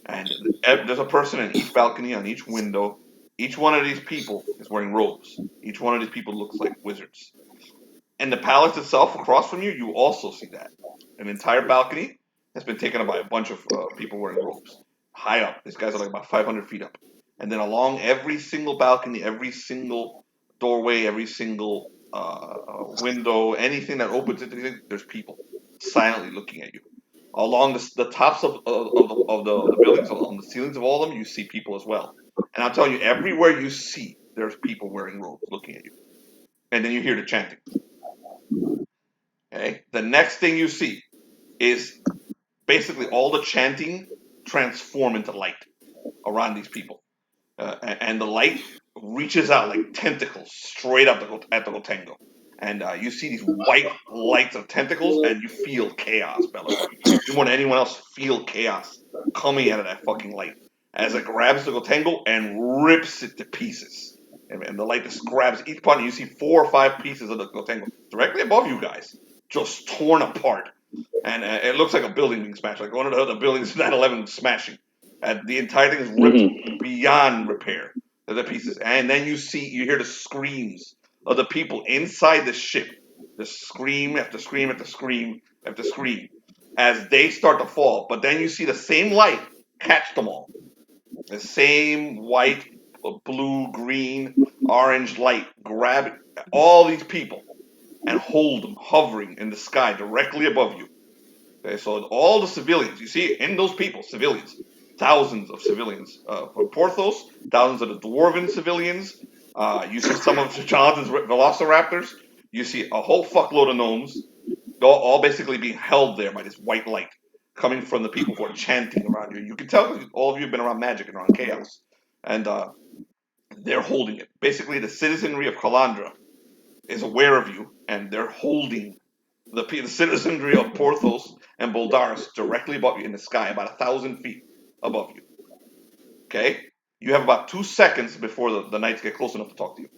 And there's a person in each balcony, on each window. Each one of these people is wearing robes. Each one of these people looks like wizards. And the palace itself, across from you, you also see that. An entire balcony has been taken up by a bunch of people wearing robes. High up. These guys are like about 500 feet up. And then along every single balcony, every single doorway, every single window, anything that opens into there's people silently looking at you. Along the tops of the buildings, on the ceilings of all of them, you see people as well. And I'll tell you, everywhere you see, there's people wearing robes looking at you. And then you hear the chanting. Okay? The next thing you see is basically all the chanting transform into light around these people. And the light reaches out like tentacles straight up at the Gotengo. And you see these white lights of tentacles, and you feel chaos, Bellerophon. You more than anyone else feel chaos coming out of that fucking light as it grabs the Gotengo and rips it to pieces. And the light just grabs each part, and you see 4 or 5 pieces of the Gotengo directly above you guys, just torn apart. And it looks like a building being smashed, like one of the buildings 9/11 smashing. The entire thing is ripped beyond repair. The pieces, and then you hear the screams of the people inside the ship, the scream after scream after scream after scream, as they start to fall. But then you see the same light catch them all. The same white, blue, green, orange light grab all these people and hold them hovering in the sky directly above you. Okay, so all the civilians, you see in those people, civilians, thousands of civilians from Porthos, thousands of the Dwarven civilians. You see some of Jonathan's Velociraptors. You see a whole fuckload of gnomes, all basically being held there by this white light. coming from the people who are chanting around you. You can tell all of you have been around magic and around chaos, and they're holding it. Basically, the citizenry of Kalandrah is aware of you, and they're holding the citizenry of Porthos and Boldaris directly above you in the sky, about 1,000 feet above you. Okay? You have about 2 seconds before the knights get close enough to talk to you.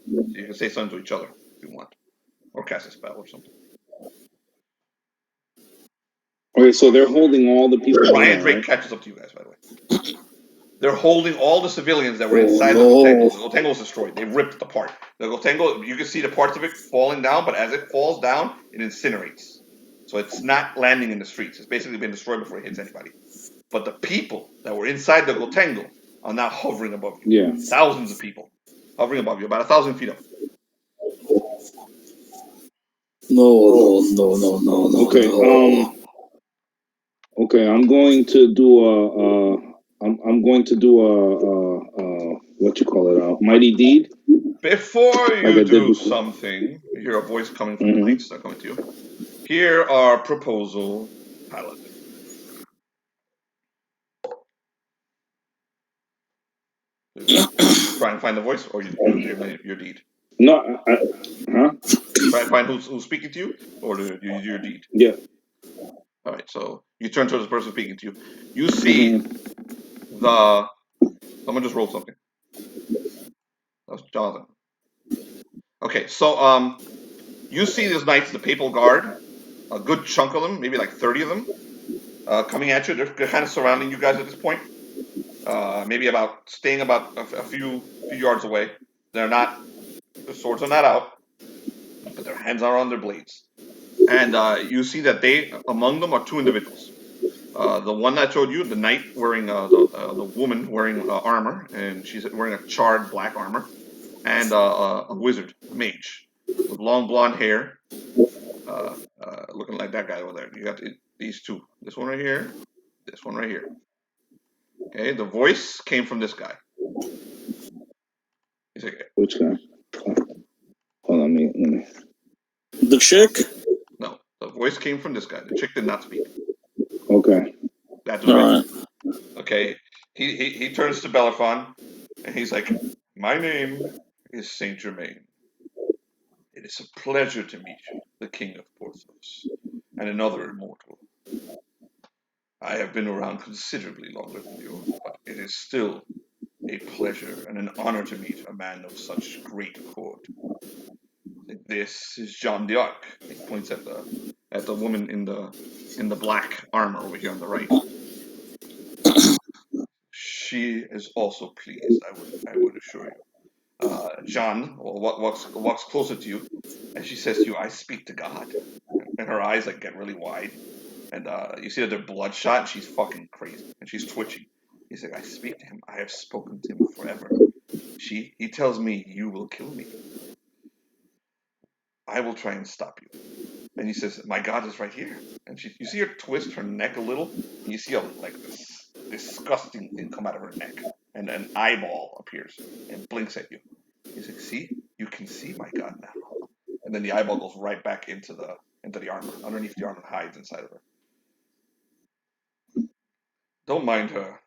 So you can say something to each other if you want, or cast a spell or something. Okay, so they're holding all the people. Riondrake catches up to you guys, by the way. They're holding all the civilians that were inside the Gotengo. The Gotengo was destroyed. They ripped it apart. The Gotengo, you can see the parts of it falling down, but as it falls down, it incinerates. So it's not landing in the streets. It's basically been destroyed before it hits anybody. But the people that were inside the Gotengo are now hovering above you. Yeah. Thousands of people hovering above you, about 1,000 feet up. No. Okay. Okay. I'm going to do I'm going to do what you call it? A mighty deed. Before you Like I do did something, you hear a voice coming from the knights that are coming to you. Here our proposal, Paladin. Try and find the voice, or you do your deed. No. Huh? Try and find who's speaking to you, or do you do your deed. Yeah. All right. So you turn towards the person speaking to you. You see the. Someone just rolled something. That was Jonathan. Okay. So you see these knights, the Papal Guard, a good chunk of them, maybe like 30 of them, coming at you. They're kind of surrounding you guys at this point. Maybe staying about a few yards away. The swords are not out, but their hands are on their blades. And you see that among them are two individuals. The one that showed you, the knight wearing the woman wearing armor, and she's wearing a charred black armor, and a wizard, a mage, with long blonde hair, looking like that guy over there. You got these two. This one right here, this one right here. Okay, the voice came from this guy. He's like, which guy? Hold on, let me. The chick? No, the voice came from this guy. The chick did not speak. Okay. That's right. Okay, he turns to Bellerophon, and he's like, "My name is Saint Germain. It is a pleasure to meet you, the King of Porthos, and another immortal. I have been around considerably longer than you, but it is still a pleasure and an honor to meet a man of such great accord. This is Jeanne d'Arc." He points at the woman in the black armor over here on the right. She is also pleased, I would assure you. Jeanne walks closer to you, and she says to you, "I speak to God." And her eyes get really wide, and you see that they're bloodshot. And she's fucking crazy, and she's twitching. He's like, "I speak to him. I have spoken to him forever. He tells me you will kill me. I will try and stop you." And he says, "My God is right here." And you see her twist her neck a little, and you see this disgusting thing come out of her neck, and an eyeball appears and blinks at you. He's like, "See, you can see my God now." And then the eyeball goes right back into the armor. Underneath the armor, hides inside of her. "Don't mind her,"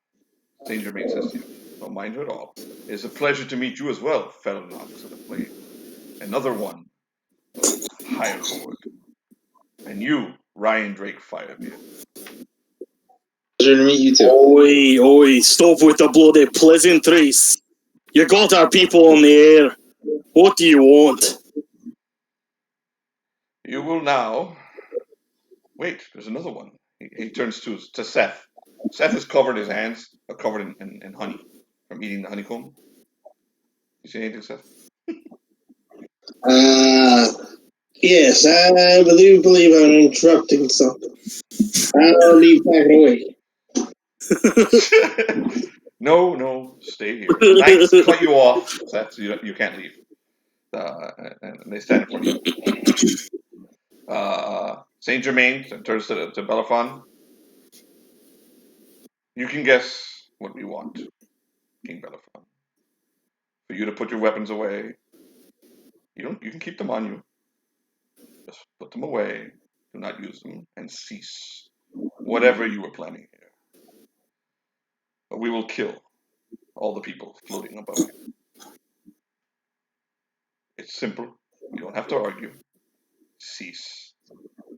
Saint Germain says to you. "Don't mind her at all. It is a pleasure to meet you as well, Felnox of the Flame. Another one of higher accord. And you, Riondrake Firebeard." Pleasure to meet you too. Oi, stop with the bloody pleasantries. You got our people on the air. What do you want? "You will now..." Wait, there's another one. He turns to Seth. Seth has covered his hands, covered in honey from eating the honeycomb. You see anything, Seth? Yes, I do believe I'm interrupting something. I'll leave back away. No, stay here. The knights cut you off, Seth, so you can't leave. And they stand in front of you. Saint Germain turns to Bellerophon. "You can guess what we want, King Bellerophon. For you to put your weapons away. You can keep them on you. Just put them away. Do not use them, and cease whatever you were planning here. But we will kill all the people floating above you. It's simple. You don't have to argue. Cease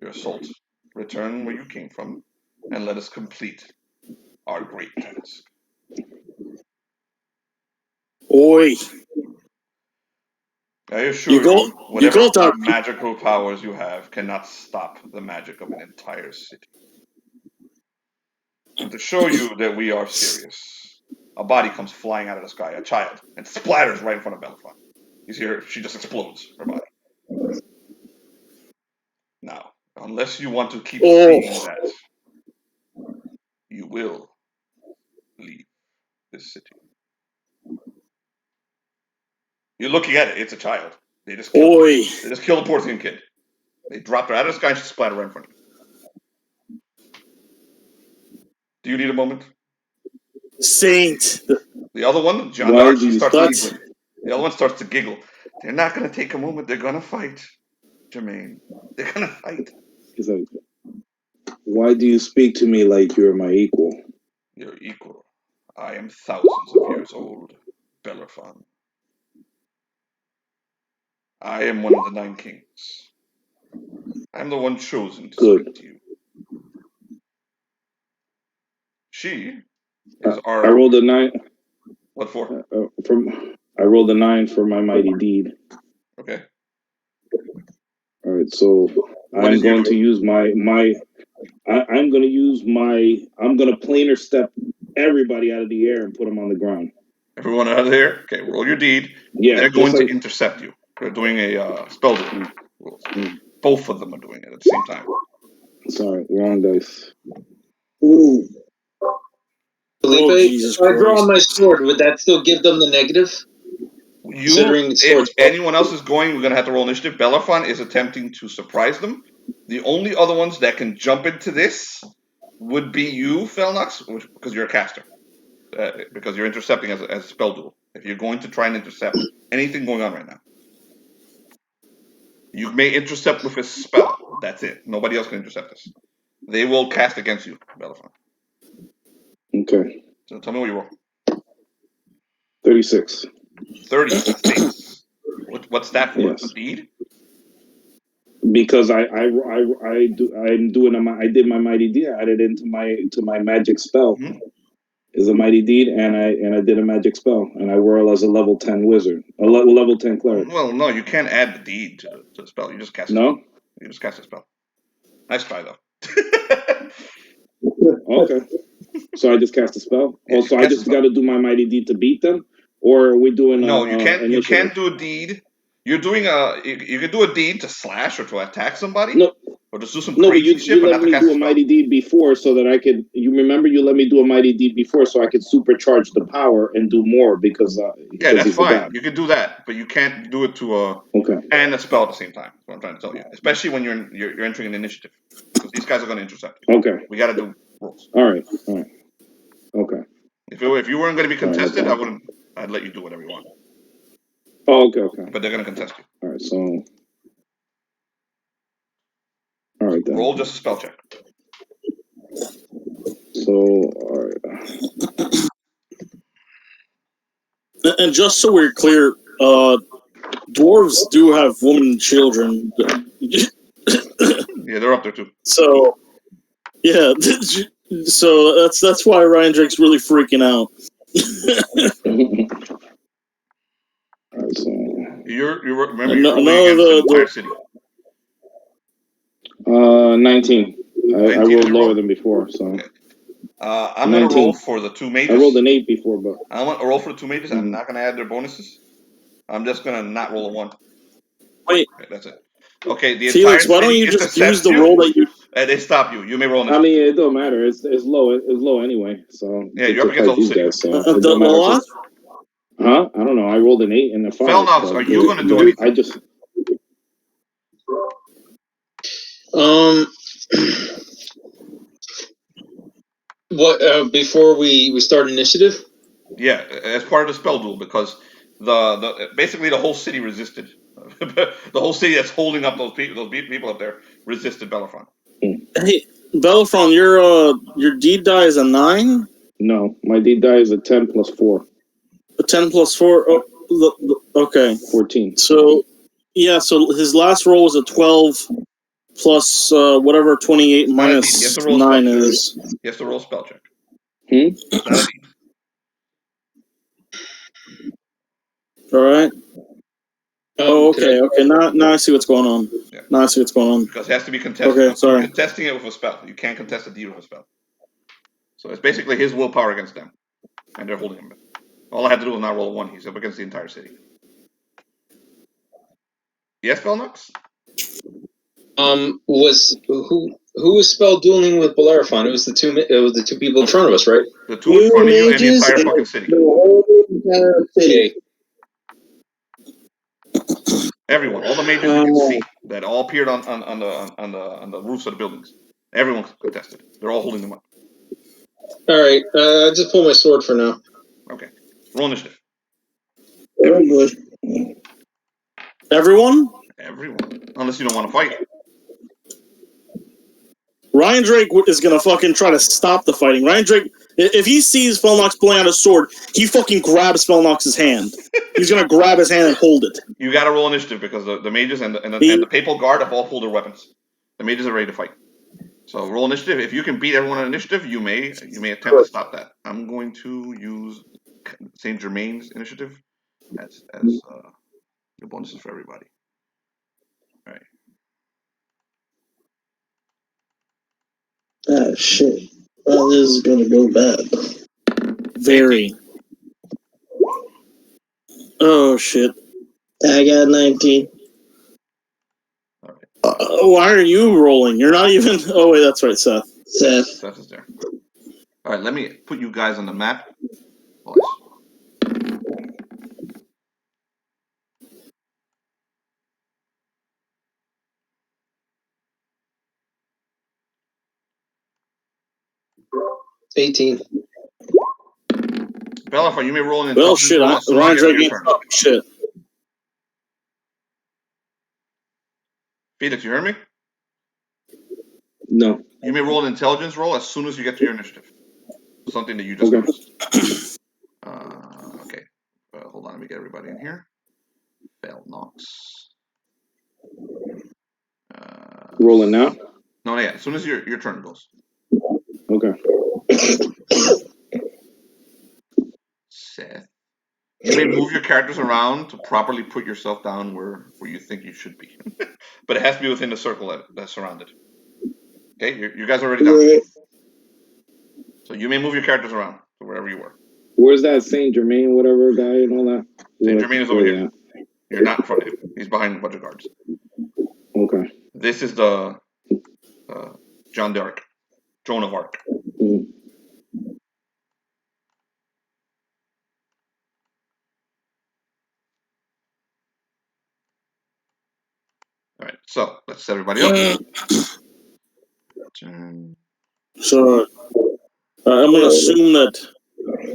your assault. Return where you came from, and let us complete our great task. Oi. I assure you, You whatever go down. magical powers you have cannot stop the magic of an entire city. And to show you that we are serious, a body comes flying out of the sky, a child, and splatters right in front of Bellerophon. You see her, she just explodes, her body. Now, unless you want to keep seeing that, you will leave this city. You're looking at it, it's a child. They just killed a Porthian kid. They dropped her out of the sky and she splattered right in front of you. Do you need a moment? Saint. The other one, John Dark, she starts to giggle. The other one starts to giggle. They're not going to take a moment. They're going to fight, Germain. They're going to fight. He's like, why do you speak to me like you're my equal? You're equal. I am thousands of years old, Bellerophon. I am one of the 9 kings. I am the one chosen to speak to you. She is our... I rolled a 9. What for? I rolled a 9 for my mighty deed. Okay. All right, so I'm going to use I'm going to planar step everybody out of the air and put them on the ground. Everyone out of there? Okay, roll your deed. Yeah, they're going to intercept you. They're doing a spell rules. Both of them are doing it at the same time. Sorry, wrong dice. Ooh. Felipe, if I draw my sword, would that still give them the negative? If anyone else is going, we're going to have to roll initiative. Bellerophon is attempting to surprise them. The only other ones that can jump into this would be you, Felnox, because you're a caster. Because you're intercepting as a spell duel. If you're going to try and intercept anything going on right now, you may intercept with a spell. That's it. Nobody else can intercept this. They will cast against you, Bellerophon. Okay. So tell me what you roll. 36. 36. What's that for? Yes. A deed? Because I did my mighty deed. I added into my magic spell. Mm-hmm. Is a mighty deed, and I did a magic spell, and I whirl as a level 10 wizard, a level 10 cleric. Well, no, you can't add the deed to the spell. You just cast. No, you just cast a spell. Nice try though. Okay, so I just cast a spell. Yeah, so I just got to do my mighty deed to beat them, or are we doing? No, you can't. You can't do a deed. You're doing you can do a deed to slash or to attack somebody. No. Or just do some crazy shit. You let me do a mighty deed before so that I could. You remember you let me do a mighty deed before so I could supercharge the power and do more because. Yeah, that's fine. You can do that, but you can't do it to and a spell at the same time. That's what I'm trying to tell you. Especially when you're entering an initiative, because these guys are going to intercept you. Okay. We got to do rolls. All right. Okay. If you weren't going to be contested, I'd let you do whatever you want. Oh, okay. But they're going to contest you. All right. So. All right, then. Roll just a spell check. So, all right. And just so we're clear, dwarves do have women and children. Yeah, they're up there too. So, yeah, so that's why Riondrake's really freaking out. All right, so you're remember you're rolling against the entire city. 19. I rolled lower than before, so. Okay. I'm going to roll for the 2 mages. I rolled an 8 before, but. I'm going to roll for the 2 mages. I'm not going to add their bonuses. I'm just going to not roll a 1. Wait. Okay, that's it. Okay, the Felix, why don't you just use the roll that you... They stop you. You may roll an I mean, it don't matter. It's low. It's low anyway, so. Yeah, you're up against all the city. Guys, so the what? Huh? I don't know. I rolled an 8 and a 5. Felnox, are you going to do anything? I just... What before we start initiative? Yeah, as part of the spell duel, because basically the whole city resisted. The whole city that's holding up those people up there resisted Bellerophon. Hey, Bellerophon, your deed die is a 9? No, my deed die is a 10 plus 4. A 10 plus 4? Oh, okay. 14. So, yeah, so his last roll was a 12 plus whatever 28 minus 9 is. He has to roll a spell check. Hmm? Alright. Oh, okay. Now I see what's going on. Yeah. Now I see what's going on. Because it has to be contested. Okay, sorry. You're contesting it with a spell. You can't contest a deed with a spell. So it's basically his willpower against them. And they're holding him. All I had to do was not roll a 1. He's up against the entire city. Yes, Felnox? Who was spell dueling with Bellerophon? It was the two people in front of us, right? The two in front of you and the entire fucking city. The whole entire city. Everyone, all the mages you can see that all appeared on the roofs of the buildings. Everyone contested. They're all holding them up. Alright, I just pull my sword for now. Okay. Roll initiative. Very good. Everyone? Everyone. Unless you don't want to fight. Riondrake is gonna fucking try to stop the fighting. Riondrake, if he sees Felnox pulling out a sword, he fucking grabs Felnox's hand. He's gonna grab his hand and hold it. You gotta roll initiative because the mages and the Papal Guard have all pulled their weapons. The mages are ready to fight. So roll initiative. If you can beat everyone on initiative, you may attempt to stop that. I'm going to use Saint Germain's initiative as the bonuses for everybody. All right. Ah, shit. Well, this is gonna go bad. Very. Oh, shit. I got 19. All right. Why are you rolling? You're not even... Oh, wait, that's right, Seth. Seth is there. All right, let me put you guys on the map. Boys. $18. Bellerophon, you may roll an Well, intelligence shit, roll as soon as you get to your turn. Shit. Felix, you heard me? No. You may roll an intelligence roll as soon as you get to your initiative. Something that you just noticed. Okay. Hold on, let me get everybody in here. Felnox. Rolling now? No, yeah. As soon as your turn goes. Okay. Seth. You may move your characters around to properly put yourself down where you think you should be. But it has to be within the circle that's surrounded. Okay, you guys are already down. Right. So you may move your characters around to wherever you were. Where's that Saint Germain, whatever guy and all that? Saint Germain is over here. You're not in front of him. He's behind a bunch of guards. Okay. This is the Joan of Arc. Mm. All right, so let's set everybody up. So, I'm going to assume that...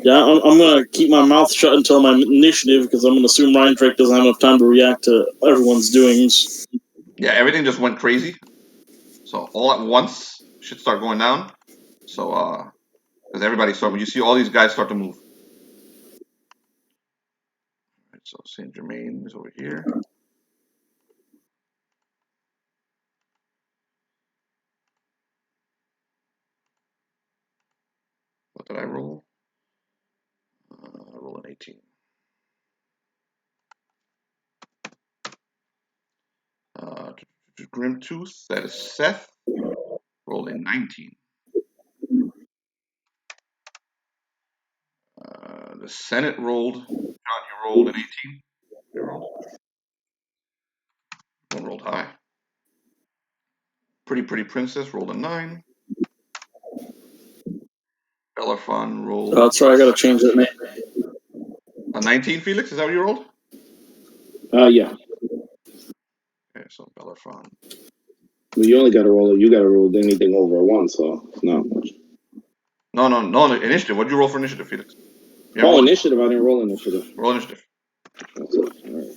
Yeah, I'm going to keep my mouth shut until my initiative, because I'm going to assume Riondrake doesn't have enough time to react to everyone's doings. Yeah, everything just went crazy. So all at once, shit start going down. So, because everybody started, you see all these guys start to move. All right, so Saint Germain is over here. What did I roll? I roll an 18. Grimtooth, that is Seth. Rolled a 19. The Senate rolled. John, you rolled an 18. You rolled. One rolled high. Pretty Princess rolled a 9. Bellerophon rolled. Oh, that's right, I got to change that name. A 19, Felix? Is that what you rolled? Yeah. Okay, so Bellerophon. Well, you only got to roll it. You got to roll anything over a 1, so it's not much. No, initiative. What did you roll for initiative, Felix? Initiative. I didn't roll initiative. Roll initiative. That's it. All right.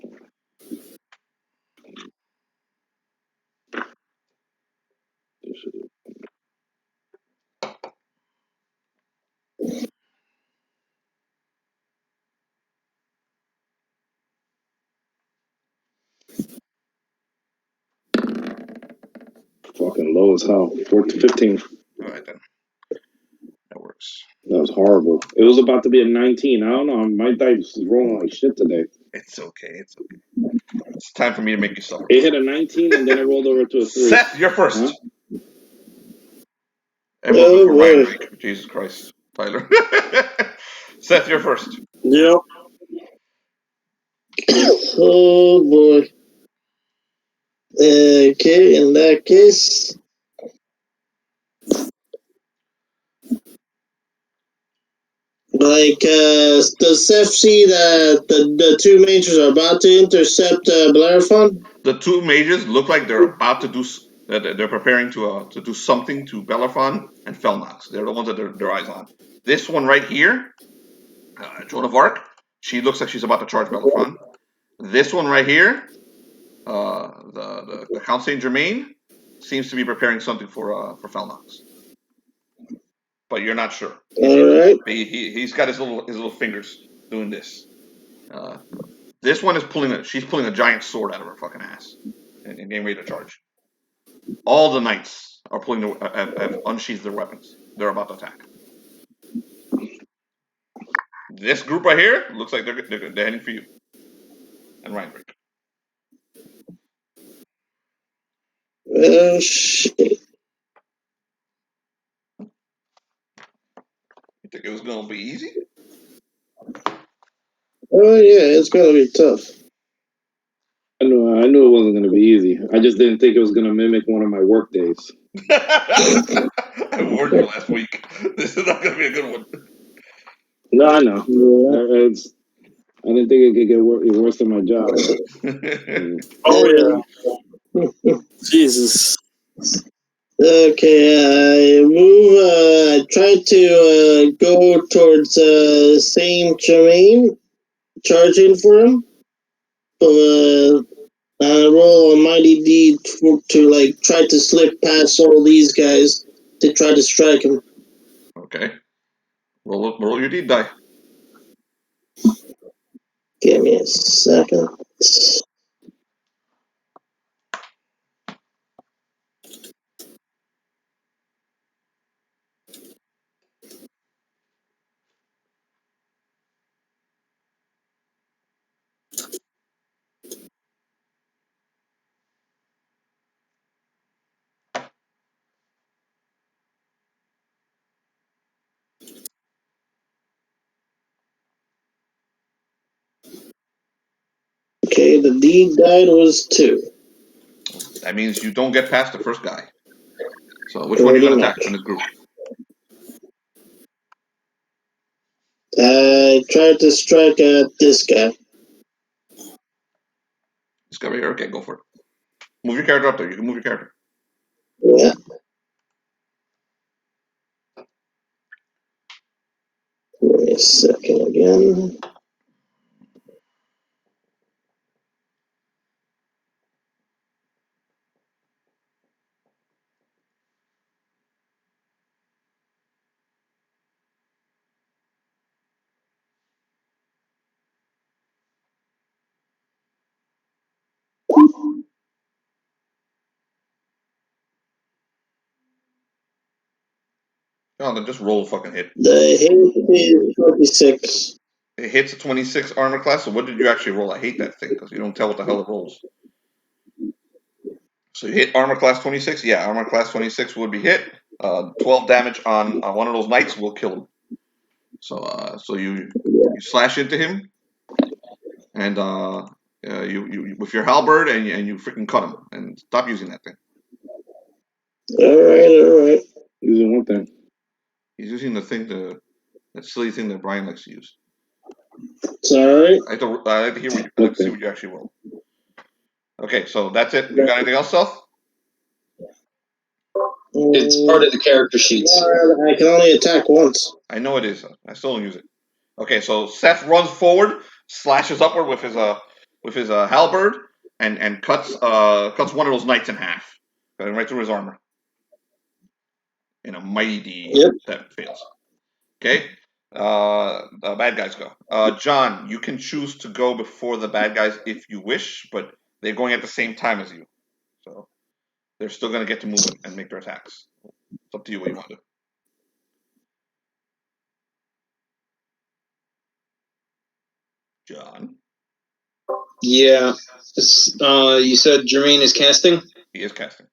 Fucking low as hell. 14, 15. All right, then. That works. That was horrible. It was about to be a 19. I don't know. My dice is rolling like shit today. It's okay. It's okay. It's time for me to make you suffer. It hit a 19 and then it rolled over to a 3. Seth, you're first. Huh? Everyone look for Riondrake. Jesus Christ, Tyler. Seth, you're first. Yep. Oh boy. Okay, in that case. Like, does Seth see that the two mages are about to intercept Bellerophon? The two mages look like they're about to do. They're preparing to do something to Bellerophon and Felnox. They're the ones that their eyes on. This one right here, Joan of Arc. She looks like she's about to charge Bellerophon. This one right here, the Count Saint Germain, seems to be preparing something for Felnox. But you're not sure. All right. He's got his little fingers doing this. This one is she's pulling a giant sword out of her fucking ass and getting ready to charge. All the knights are have unsheathed their weapons. They're about to attack. This group right here looks like they're heading for you. And Riondrake. Oh shit. You think it was gonna be easy? Oh yeah, it's gonna be tough. I knew it wasn't going to be easy. I just didn't think it was going to mimic one of my work days. I warned you last week. This is not gonna be a good one. No, I know. I didn't think it could get worse than my job. Oh yeah. Jesus. Okay, I move. I try to go towards Saint Germain, charging for him. Roll a mighty deed to like try to slip past all these guys to try to strike him. Okay. Roll your deed die. Give me a second. Okay, the deed died was 2. That means you don't get past the first guy. So which one are you gonna attack from this group? I tried to strike at this guy. This guy right here. Okay, go for it. Move your character up there. You can move your character. Yeah. Give me a second again. Oh, then just roll a fucking hit. The hit is 26. It hits a 26 armor class. So what did you actually roll? I hate that thing because you don't tell what the hell it rolls. So you hit armor class 26. Yeah, armor class 26 would be hit. 12 damage on one of those knights will kill him. So you slash into him, and you with your halberd and you freaking cut him and stop using that thing. All right. Using one thing. He's using the thing that silly thing that Brian likes to use. It's alright. I like to hear what I like to see what you actually roll. Okay, so that's it. You got anything else, Seth? It's part of the character sheets. I can only attack once. I know it is. I still don't use it. Okay, so Seth runs forward, slashes upward with his halberd, and cuts one of those knights in half, cutting right through his armor. In a mighty deed that fails. Okay, the bad guys go. John, you can choose to go before the bad guys if you wish, but they're going at the same time as you. So they're still going to get to move and make their attacks. It's up to you what you want to do. John? Yeah. You said Germain is casting? He is casting.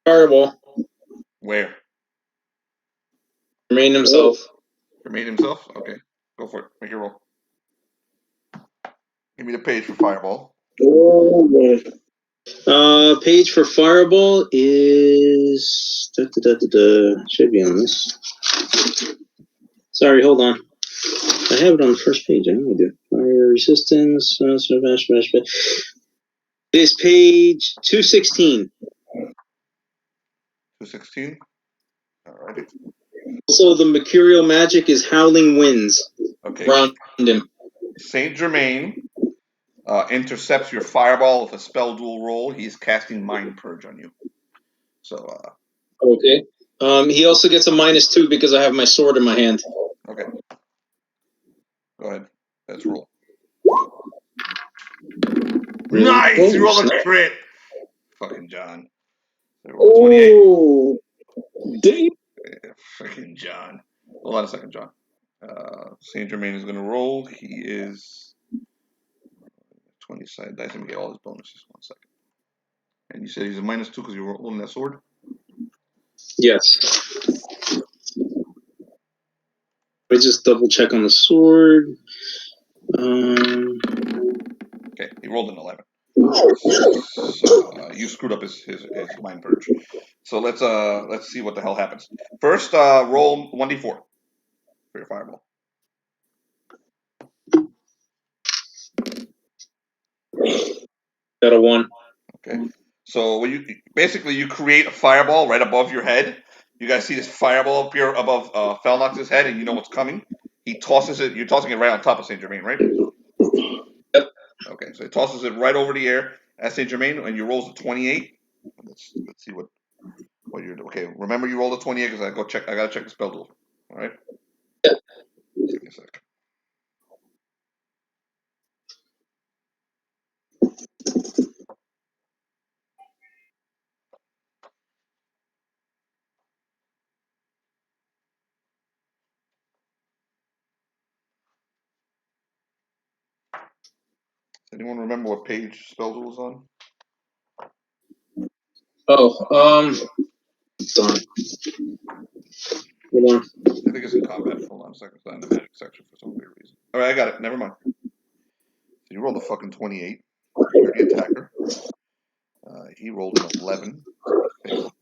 Fireball. Where? Germain himself. Germain himself? Okay. Go for it. Make your roll. Give me the page for Fireball. Oh, man. Page for Fireball is... Should be on this. Sorry, hold on. I have it on the first page. I know I do. Fire resistance. It is page 216. 216. Alrighty. Also, the mercurial magic is Howling Winds Okay. around him. Saint Germain intercepts your Fireball with a spell duel roll. He's casting Mind Purge on you. So, Okay. He also gets a -2 because I have my sword in my hand. okay. Go ahead. Let's roll. Really? Nice! You Oh, rolled a snap. crit! Fucking John. They rolled a 28. Oh, damn. Yeah, fucking John. Hold on a second, John. Saint Germain is going to roll. He is 20 sided dice. Let me get all his bonuses. 1 second. And you said he's a -2 because you're holding that sword? Yes. Let me just double check on the sword. Okay, he rolled an 11. So you screwed up his Mind Purge. So let's see what the hell happens. First, roll 1d4 for your Fireball. Got a 1. Okay. So basically you create a Fireball right above your head. You guys see this Fireball appear above Felnox's head, and you know what's coming. He tosses it. You're tossing it right on top of Saint Germain, right? Yep. Okay, so he tosses it right over the air at Saint Germain, and you rolls a 28. Let's see what you're doing. Okay, remember you rolled a 28 because I gotta check the spell duel. All right. Yeah. Give me a sec. Anyone remember what page spell duel is on? Oh, darn. Hold on. I think it's in combat. Hold on a second. It's not in the magic section for some weird reason. All right, I got it. Never mind. So you rolled a fucking 28. You're the attacker. He rolled an 11. So he failed.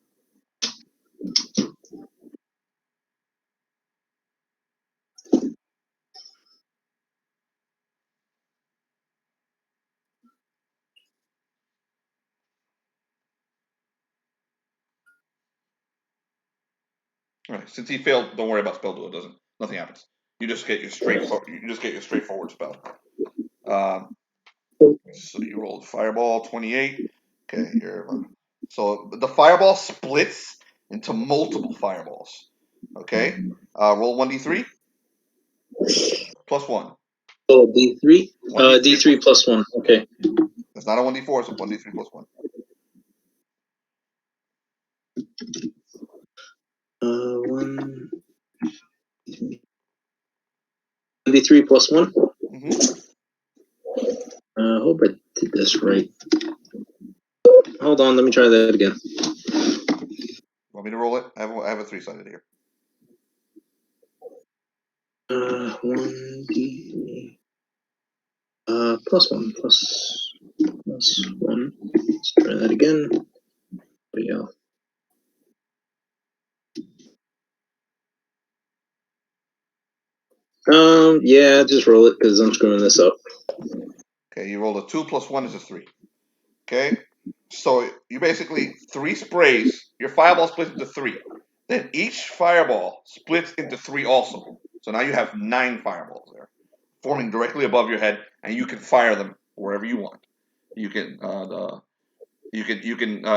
All right. Since he failed, don't worry about spell duel. Nothing happens. You just get your straightforward spell. So you rolled Fireball 28. Okay, so the Fireball splits into multiple Fireballs. Okay, roll 1d3 plus 1. Oh, D3? 1d3 D3 plus 1. Okay. It's not a 1d4, it's a 1d3 plus 1. 1 D3 plus 1? Mm-hmm. I hope I did this right. Hold on, let me try that again. Want me to roll it? I have a 3-sided here. 1D. Plus 1. Plus 1. Let's try that again. There we go. Yeah, just roll it because I'm screwing this up. Okay, you rolled a 2 plus 1 is a 3. Okay, so you basically 3 sprays. Your Fireball splits into 3. Then each Fireball splits into 3 also. So now you have 9 Fireballs there, forming directly above your head, and you can fire them wherever you want. You can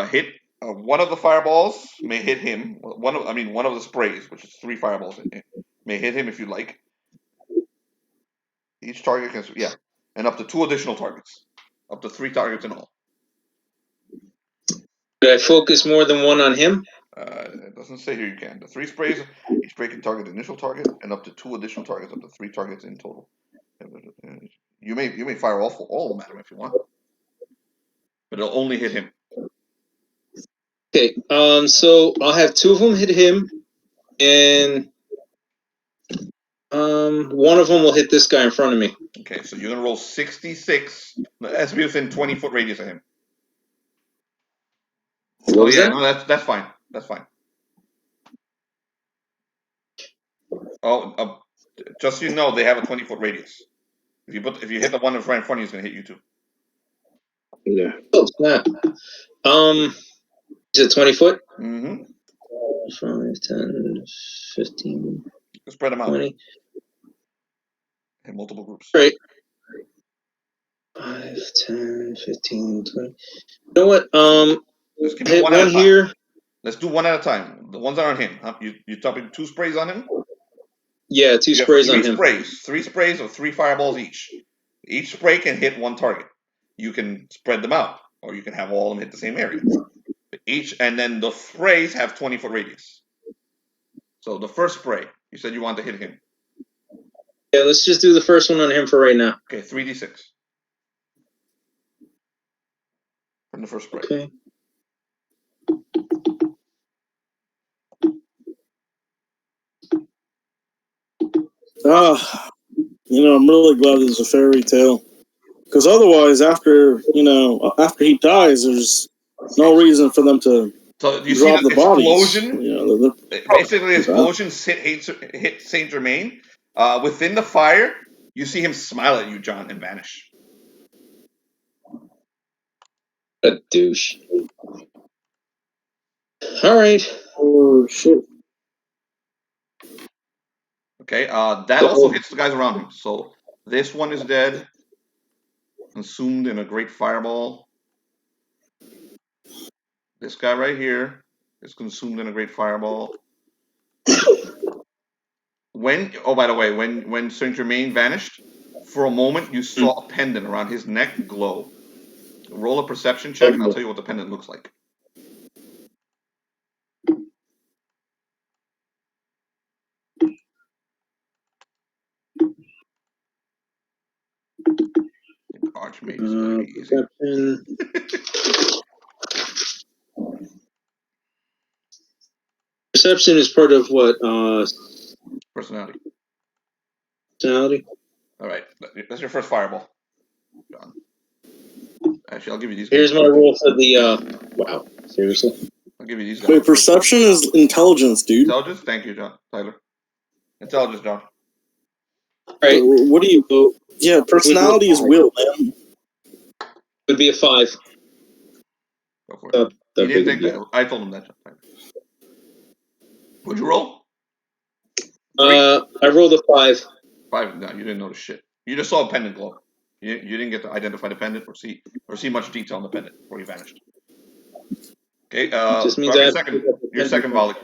hit one of the Fireballs may hit him. One of the sprays, which is 3 Fireballs, may hit him if you like. Each target can and up to 2 additional targets. Up to 3 targets in all. Did I focus more than one on him? It doesn't say here you can. The 3 sprays, each spray can target the initial target, and up to 2 additional targets, up to 3 targets in total. You may fire all of them at him if you want, but it'll only hit him. Okay, so I'll have 2 of them hit him, and one of them will hit this guy in front of me. Okay, so you're gonna roll 66. It has to be within 20-foot radius of him. What was that? No, that's fine. That's fine. Oh, just so you know, they have a 20-foot radius. If you hit the one that's right in front of you, it's gonna hit you too. Yeah. Oh, snap. Is it 20 foot? Mm-hmm. 5, 10, 15, Spread them out 20. in multiple groups. Right. 5, 10, 15, 20. You know what? Let's give hit it one at a time. here. Let's do one at a time. The ones that are on him. You topping 2 sprays on him? Yeah, 2 sprays on him. 3 sprays of 3 fireballs each. Each spray can hit 1 target. You can spread them out, or you can have all of them hit the same area. And then the sprays have 20-foot radius. So the first spray, you said you wanted to hit him. Yeah, let's just do the first one on him for right now. Okay, 3d6 from the first spray. Okay. I'm really glad there's a fairy tale. Because otherwise, after he dies, there's no reason for them to So you drop see the explosion? Bodies. Basically, the explosion hit Saint Germain. Within the fire, you see him smile at you, John, and vanish. A douche. All right. Oh shit! Okay, that also hits the guys around him. So this one is dead, consumed in a great fireball. This guy right here is consumed in a great fireball. By the way, when Saint Germain vanished, for a moment you saw a pendant around his neck glow. Roll a perception check, and I'll tell you what the pendant looks like. Archmage is going to be easy. Perception is part of what? Personality. Personality? All right, that's your first fireball, John. Actually, I'll give you these. Here's my roll for the. Wow, seriously? I'll give you these guys. Wait, perception is intelligence, dude. Intelligence? Thank you, John. Tyler. Intelligence, John. All right. What do you? Yeah, personality is will, man. Would be a 5. Go for it. He didn't think that. I told him that. What'd you roll? 3? I rolled a 5. 5? No, you didn't notice shit. You just saw a pendant glow. You didn't get to identify the pendant or see much detail on the pendant before you vanished. Okay, Just means your second volley.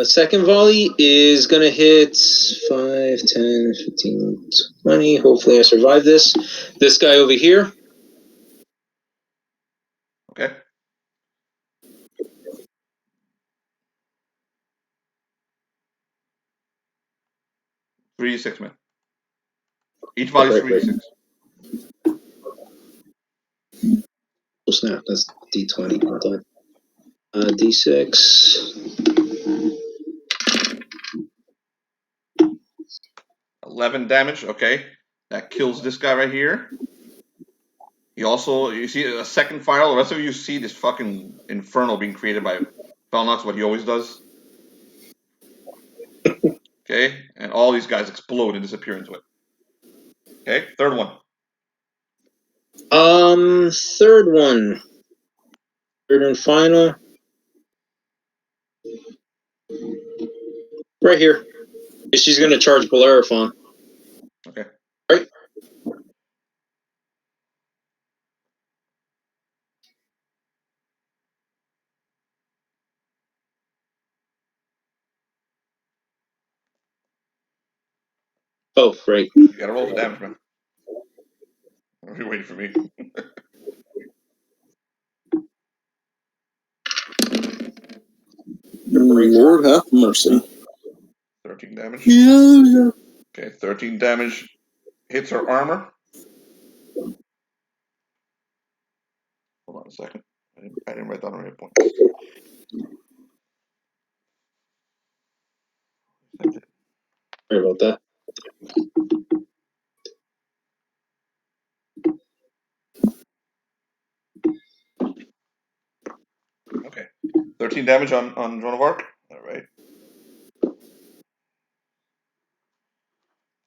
Second volley is going to hit 5, 10, 15, 20. Hopefully I survive this. This guy over here. Okay. $3d6, man. Each volley is $3d6. Oh snap, that's D20. Hold on. D6. 11 damage, okay. That kills this guy right here. You see a second fire. The rest of you see this fucking inferno being created by Felnox, what he always does. Okay, and all these guys explode and disappear into it. Okay, third one. Third one. Third and final. Right here. She's going to charge Bellerophon. Okay. Right. Oh, right. You gotta roll the damage, man. Are you waiting for me? Lord have mercy. 13 damage. Yeah. Okay, 13 damage hits her armor. Hold on a second. I didn't write down her hit points. Sorry about that. Okay, 13 damage on Joan of Arc. All right.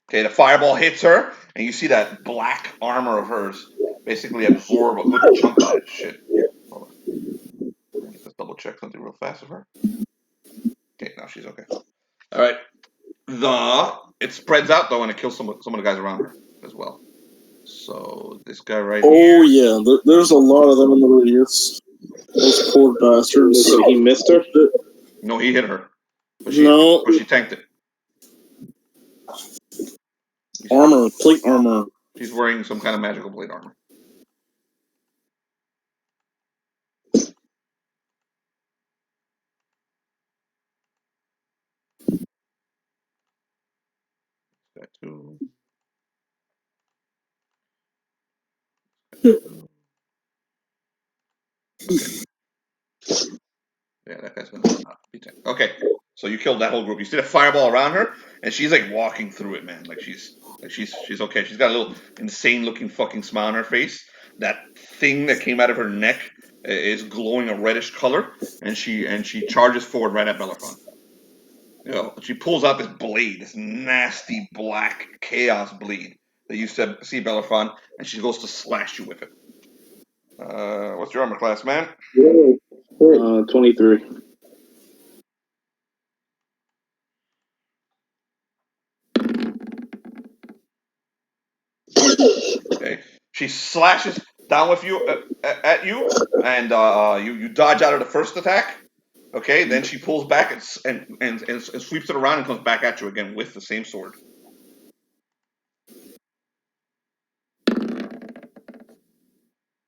Okay, the fireball hits her, and you see that black armor of hers basically absorb a good chunk of that shit. Hold on. Let me just double check something real fast of her. Okay, now she's okay. All right. It spreads out though, and it kills some of the guys around her as well. So this guy right here. Oh yeah, there's a lot of them in the radius. Those poor bastards. So he missed her? No, he hit her. But she tanked it. Armor, plate armor. She's wearing some kind of magical plate armor. Got two. Okay. Yeah, that guy's gonna be tanked. Okay, so you killed that whole group. You see the fireball around her, and she's like walking through it, man. Like she's okay. She's got a little insane looking fucking smile on her face. That thing that came out of her neck is glowing a reddish color, and she charges forward right at Bellerophon. You know, she pulls out this blade, this nasty black chaos blade that you said see Bellerophon, and she goes to slash you with it. What's your armor class, man? 23. Okay, she slashes down with you at you, and you dodge out of the first attack. Okay, then she pulls back and sweeps it around and comes back at you again with the same sword.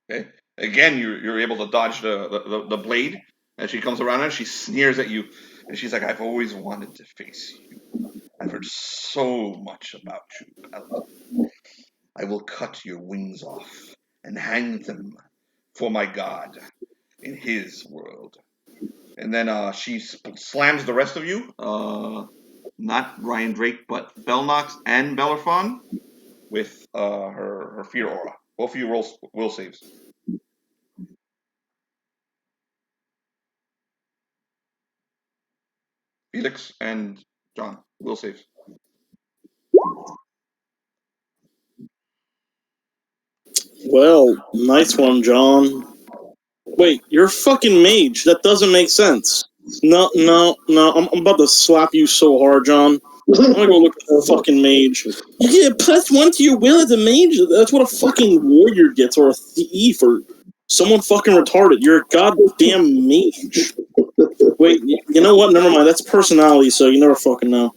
Okay, again you're able to dodge the blade, and she comes around and she sneers at you, and she's like, "I've always wanted to face you. I've heard so much about you, Paladin. I will cut your wings off and hang them for my god in his world." And then she slams the rest of you. Not Riondrake, but Felnox and Bellerophon with her fear aura. Both of you roll will saves. Felix and John will saves. Well, nice one, John. Wait, you're a fucking mage. That doesn't make sense. No. I'm about to slap you so hard, John. I'm gonna go look at the fucking mage. You get +1 to your will as a mage. That's what a fucking warrior gets, or a thief, or someone fucking retarded. You're a goddamn mage. Wait, you know what? Never mind. That's personality, so you never fucking know.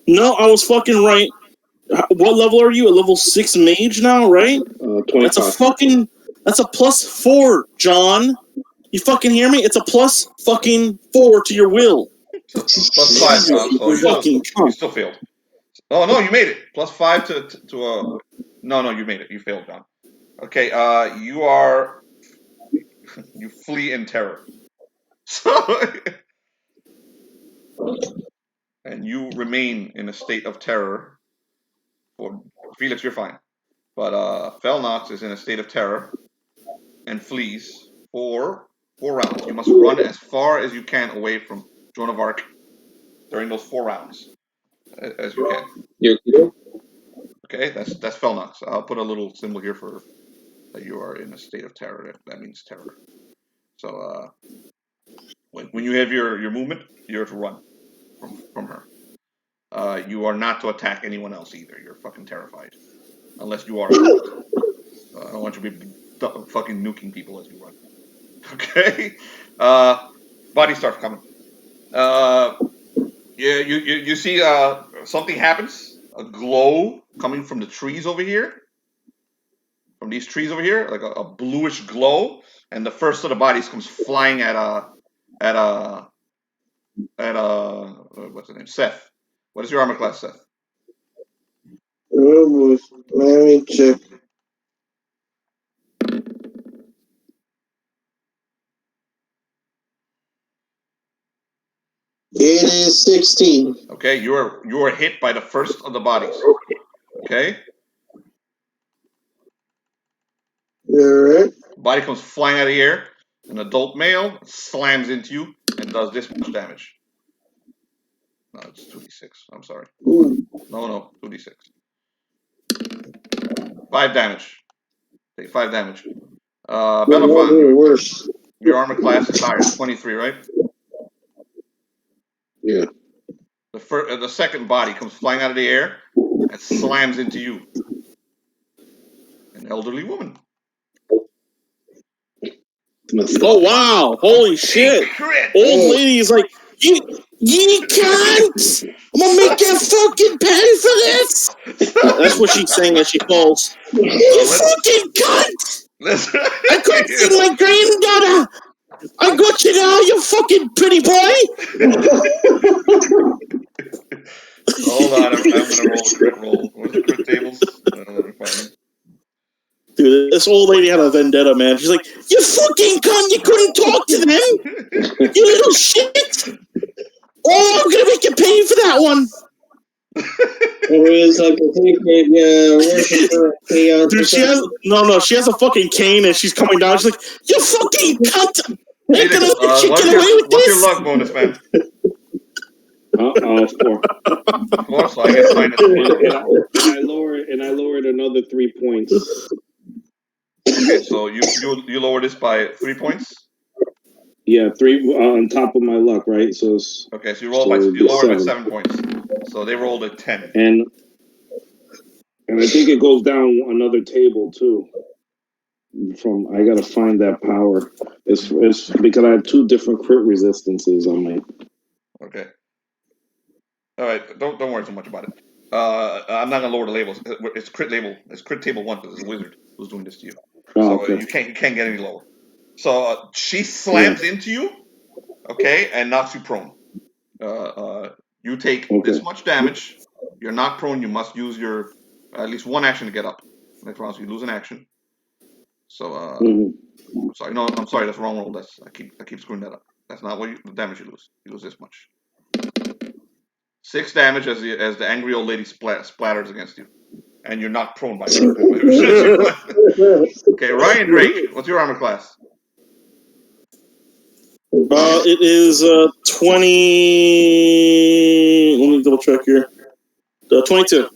No, I was fucking right. What level are you? A level 6 mage now, right? 25. That's a +4, John. You fucking hear me? It's a +4 to your will. So +5, John. So you still failed. Oh no, you made it. +5 to No, you made it. You failed, John. Okay, you flee in terror. So and you remain in a state of terror. For Felix, you're fine. But Felnox is in a state of terror and flees for 4 rounds. You must run as far as you can away from Joan of Arc during those 4 rounds as you can. Okay, that's Felnox. I'll put a little symbol here for that you are in a state of terror. That means terror. So when you have your movement, you're to run from her. You are not to attack anyone else either. You're fucking terrified. Unless you are. I don't want you to be fucking nuking people as you run. Okay? Bodies start coming. You see something happens. A glow coming from the trees over here. from these trees over here, like a bluish glow, and the first of the bodies comes flying at what's his name? Seth. What is your armor class, Seth? Oh, let me check. It is 16. Okay, you are hit by the first of the bodies. Okay, Alright. body comes flying out of the air. An adult male slams into you and does this much damage. No, it's 2d6. I'm sorry. No, 2d6. 5 damage. Take 5 damage. Bellerophon, Worse. your armor class is higher, 23, right? Yeah. The second body comes flying out of the air and slams into you. An elderly woman. Oh wow! Holy shit! Crit! Old lady is like, you can't! I'm gonna make you fucking pay for this! That's what she's saying as she falls. You fucking cunt! I couldn't see my granddaughter! I got you now, you fucking pretty boy! Hold on, I'm gonna roll a crit roll. Where's the crit tables? Let me find them. Dude, this old lady had a vendetta, man. She's like, you fucking cunt! You couldn't talk to them! You little shit! Oh, I'm gonna make you pay for that one! It was like a secret worship. Dude, she has a fucking cane and she's coming down. She's like, you fucking cunt! Ain't gonna let you get away with what's this! your luck bonus, man? 4. 4, so I get minus 4. And I lowered another 3 points. Okay, so you lower this by 3 points? Yeah, 3 on top of my luck, right? So it's, okay, so you lower it by 7 points. So they rolled a 10. And I think it goes down another table too. I gotta find that power. It's because I have 2 different crit resistances on me. Okay. All right, don't worry so much about it. I'm not gonna lower the labels. It's crit label. It's crit table 1 because it's a wizard who's doing this to you. So okay. you can't get any lower. So she slams into you, okay, and knocks you prone. You take this much damage. You're knocked prone. You must use your at least one action to get up. Next round, so you lose an action. So sorry, no, I'm sorry, that's the wrong roll. I keep screwing that up. That's not the damage you lose. You lose this much. 6 damage as the angry old lady splatters against you, and you're knocked prone by her. Okay, Riondrake, what's your armor class? It is 20. Let me double check here. 22.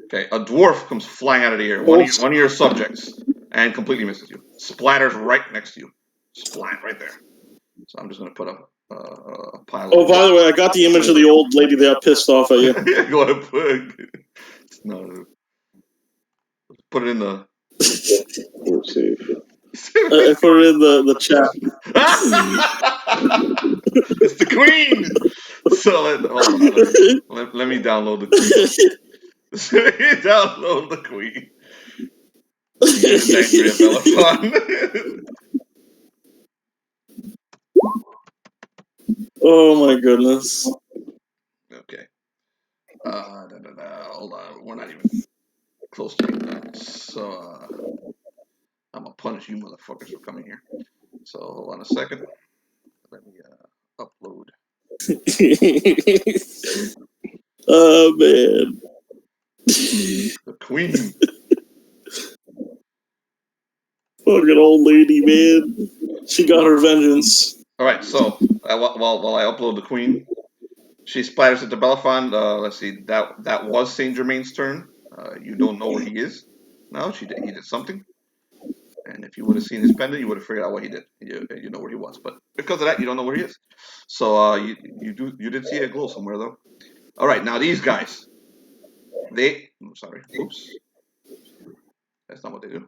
Okay, a dwarf comes flying out of the air. One of your subjects, and completely misses you. Splatters right next to you. Splat right there. So I'm just gonna put a pile. Oh, by the way, I got the image of the old lady that got pissed off at you. Go ahead, put it in the. I put it in the chat. It's the queen. So let me download the queen. Let me download the queen. Oh my goodness. Okay. Hold on. We're not even close to being done. So I'm gonna punish you motherfuckers for coming here. So hold on a second. Let me upload. Oh man. The queen. Fucking old lady, man. She got her vengeance. All right. So while I upload the queen, she splatters at the Bellerophon. Let's see. That was Saint Germain's turn. You don't know where he is. No, he did something. And if you would have seen his pendant, you would have figured out what he did. You know where he was, but because of that, you don't know where he is. So you did see a glow somewhere though. All right, now these guys. I'm sorry. Oops. That's not what they do.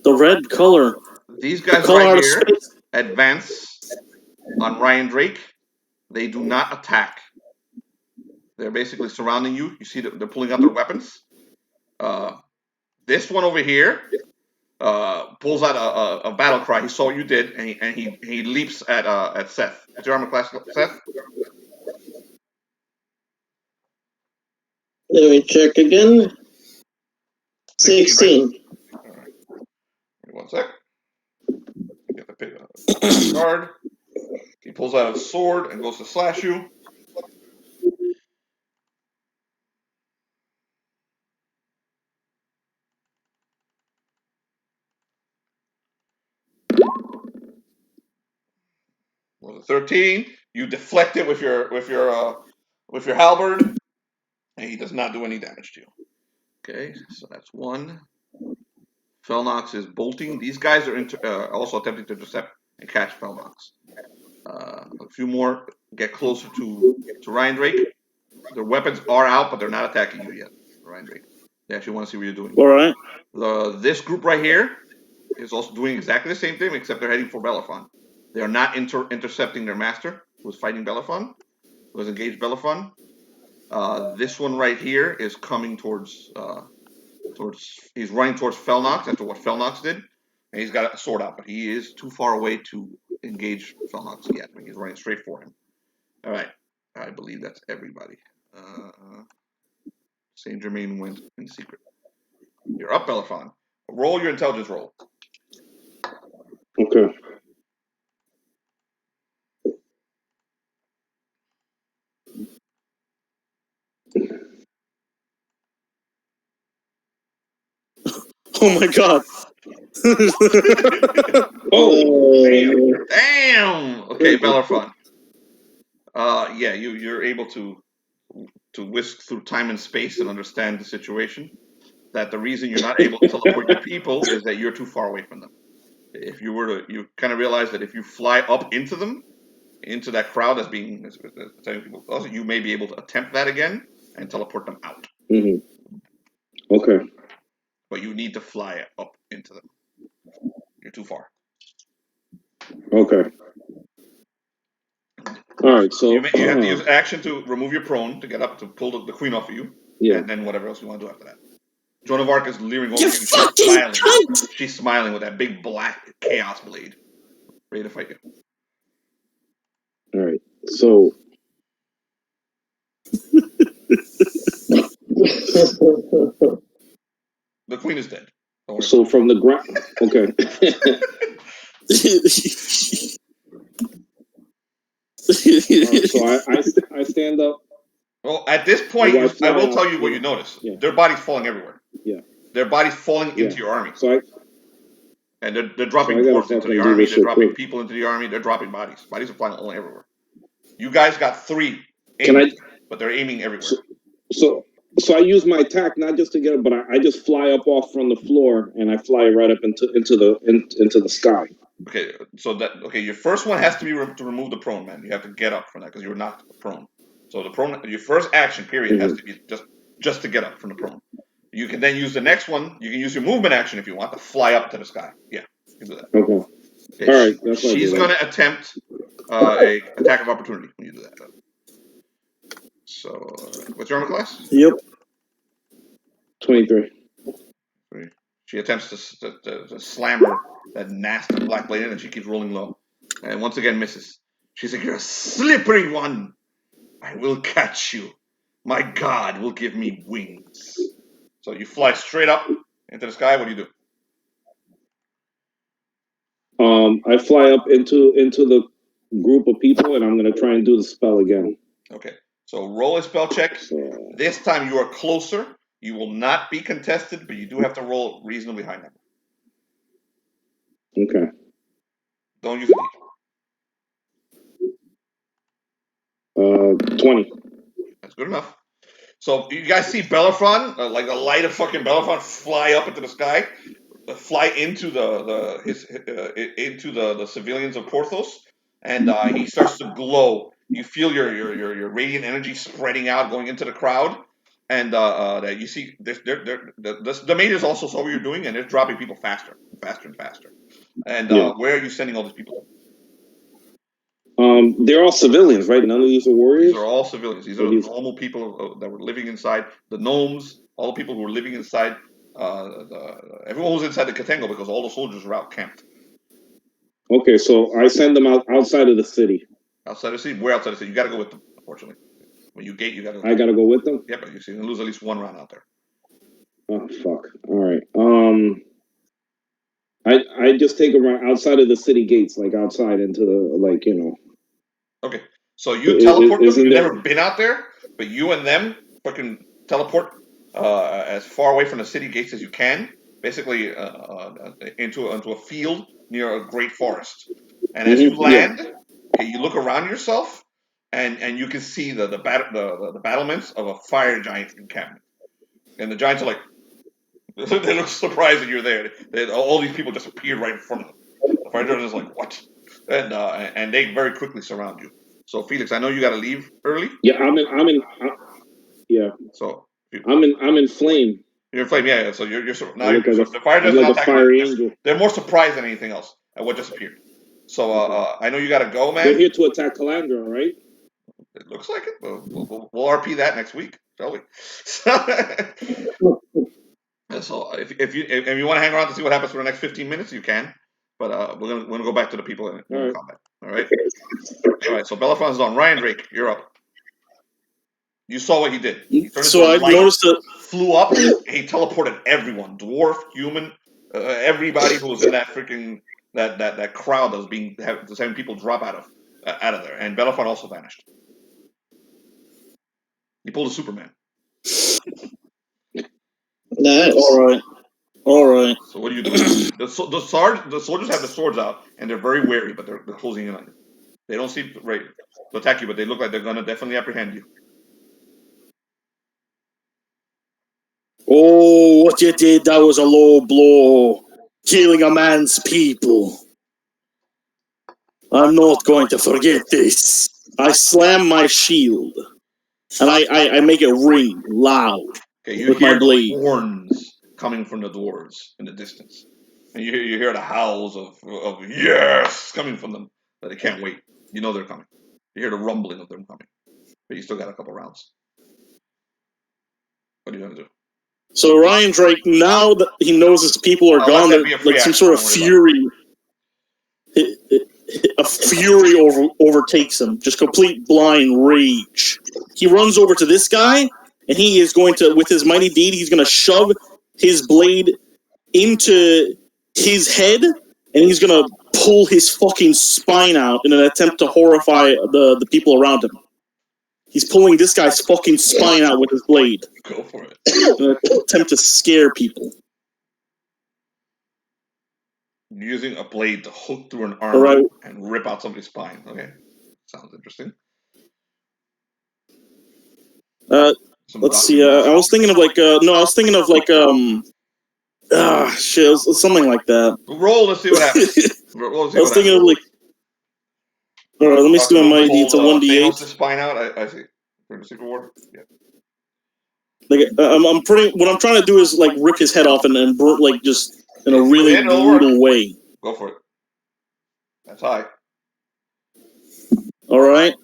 The red color. These guys right here advance on Riondrake. They do not attack. They're basically surrounding you. You see that they're pulling out their weapons. This one over here pulls out a battle cry. He saw what you did, and he leaps at Seth. What's your armor class, Seth? Let me check again. 16. Right? All right. Give me 1 sec. Get the pick card. He pulls out his sword and goes to slash you. Was a 13. You deflect it with your halberd, and he does not do any damage to you. Okay, so that's 1. Felnox is bolting. These guys are also attempting to intercept and catch Felnox. A few more get closer to Riondrake. Their weapons are out, but they're not attacking you yet, Riondrake. They actually want to see what you're doing. All right. This group right here is also doing exactly the same thing, except they're heading for Bellerophon. They are not intercepting their master, who is fighting Bellerophon, who has engaged Bellerophon. This one right here is coming towards he's running towards Felnox after what Felnox did, and he's got a sword out, but he is too far away to engage Felnox yet. He's running straight for him. All right, I believe that's everybody. Saint Germain went in secret. You're up, Bellerophon. Roll your intelligence roll. Okay. Oh my god. Oh, Damn. Okay, Bellerophon. Yeah, you're able to whisk through time and space and understand the situation. That the reason you're not able to teleport your people is that you're too far away from them. If you were to, you kind of realize that if you fly up into them, into that crowd that's telling people, also, you may be able to attempt that again and teleport them out. Mm-hmm. Okay. But you need to fly up into them. You're too far. Okay. All right. So you have to use action to remove your prone to get up to pull the queen off of you. Yeah. And then whatever else you want to do after that. Joan of Arc is leering over You you. fucking cunt! She's smiling with that big black chaos blade, ready to fight you. All right. So The queen is dead. Don't worry so from the ground. Okay. So I stand up. Well, at this point, I will tell you what you notice. Yeah. Their bodies falling everywhere. Yeah. Their bodies falling into your army. And they're dropping dwarves into the army. They're dropping people into the army. They're dropping bodies. Bodies are flying all everywhere. You guys got 3 aiming, but they're aiming everywhere. So I use my attack not just to get it, but I just fly up off from the floor and I fly right up into the sky. Okay, so your first one has to be to remove the prone, man. You have to get up from that because you were knocked prone. So the prone, your first action period has to be just to get up from the prone. You can then use the next one. You can use your movement action if you want to fly up to the sky. Yeah, you can do that. Okay. All right. She's going to attempt a attack of opportunity when you do that. So, what's your armor class? Yep. 23. She attempts to slam her that nasty black blade in, and she keeps rolling low. And once again misses. She's like, "You're a slippery one. I will catch you. My God will give me wings." So you fly straight up into the sky. What do you do? I fly up into the group of people, and I'm going to try and do the spell again. Okay. So roll a spell check. This time you are closer. You will not be contested, but you do have to roll a reasonably high number. Okay. Don't use a D. 20. That's good enough. So you guys see Bellerophon, like the light of fucking Bellerophon, fly up into the sky, fly into the civilians of Porthos, and he starts to glow. You feel your radiant energy spreading out, going into the crowd, and that you see the mages also saw what you're doing, and they're dropping people faster and faster. And where are you sending all these people? They're all civilians, right? None of these are warriors? These are all civilians. These are the normal people that were living inside. The gnomes, all the people who were living inside everyone was inside the Katango because all the soldiers were out camped. Okay, so I send them outside of the city. Outside the city? We're outside the city. You gotta go with them, unfortunately. When you gate, you gotta go. I gotta go with them? Yeah, but you're gonna lose at least one round out there. Oh, fuck. Alright. I just take them right outside of the city gates, like outside into the, like, you know. Okay, so you teleport them. Isn't You've there- never been out there, but you and them fucking teleport as far away from the city gates as you can, basically into a field near a great forest. And as you land, okay, you look around yourself, and you can see the battlements of a fire giant encampment. And the giants are like, they look surprised that you're there. All these people just appeared right in front of them. The fire giant is like, what? And they very quickly surround you. So Felix, I know you got to leave early. Yeah, yeah. So I'm in flame. You're in flame, yeah. So you're now I look like the fire giants like are a not fire attacking. angel. They're more surprised than anything else at what just appeared. So I know you got to go, man. They're here to attack Kalandrah, right? It looks like it. We'll RP that next week, shall we? So if you want to hang around to see what happens for the next 15 minutes, you can. But we're gonna go back to the people in combat. All right. All right. So Bellerophon's on. Riondrake, you're up. You saw what he did. So I noticed that flew up. He teleported everyone, dwarf, human, everybody who was in that freaking that crowd that was having people drop out of there. And Bellerophon also vanished. He pulled a Superman. Nice. All right. So what are you doing? The soldiers have the swords out, and they're very wary, but they're closing in on you. They don't seem ready to attack you, but they look like they're gonna definitely apprehend you. Oh, what you did, that was a low blow. Killing a man's people. I'm not going to forget this. I slam my shield. And I make it ring loud. Okay, you with hear my blade. the horns coming from the dwarves in the distance. And you hear the howls of yes coming from them. But they can't wait. You know they're coming. You hear the rumbling of them coming. But you still got a couple rounds. What are you gonna do? So Riondrake, now that he knows his people are gone, like some sort of fury, a fury overtakes him. Just complete blind rage. He runs over to this guy, and he is going to, with his mighty deed, he's going to shove his blade into his head, and he's going to pull his fucking spine out in an attempt to horrify the people around him. He's pulling this guy's fucking spine out with his blade. Go for it. In an attempt to scare people. Using a blade to hook through an arm and rip out somebody's spine. Okay. Sounds interesting. Let's see. I was thinking of something like that. Roll, let's see what happens. I was thinking of like. All right, let me see my mighty. It's a 1d8. Spine out. I see. For the Secret War. Yeah. Like what I'm trying to do is like rip his head off and like just in a really brutal way. Go for it. That's high. All right.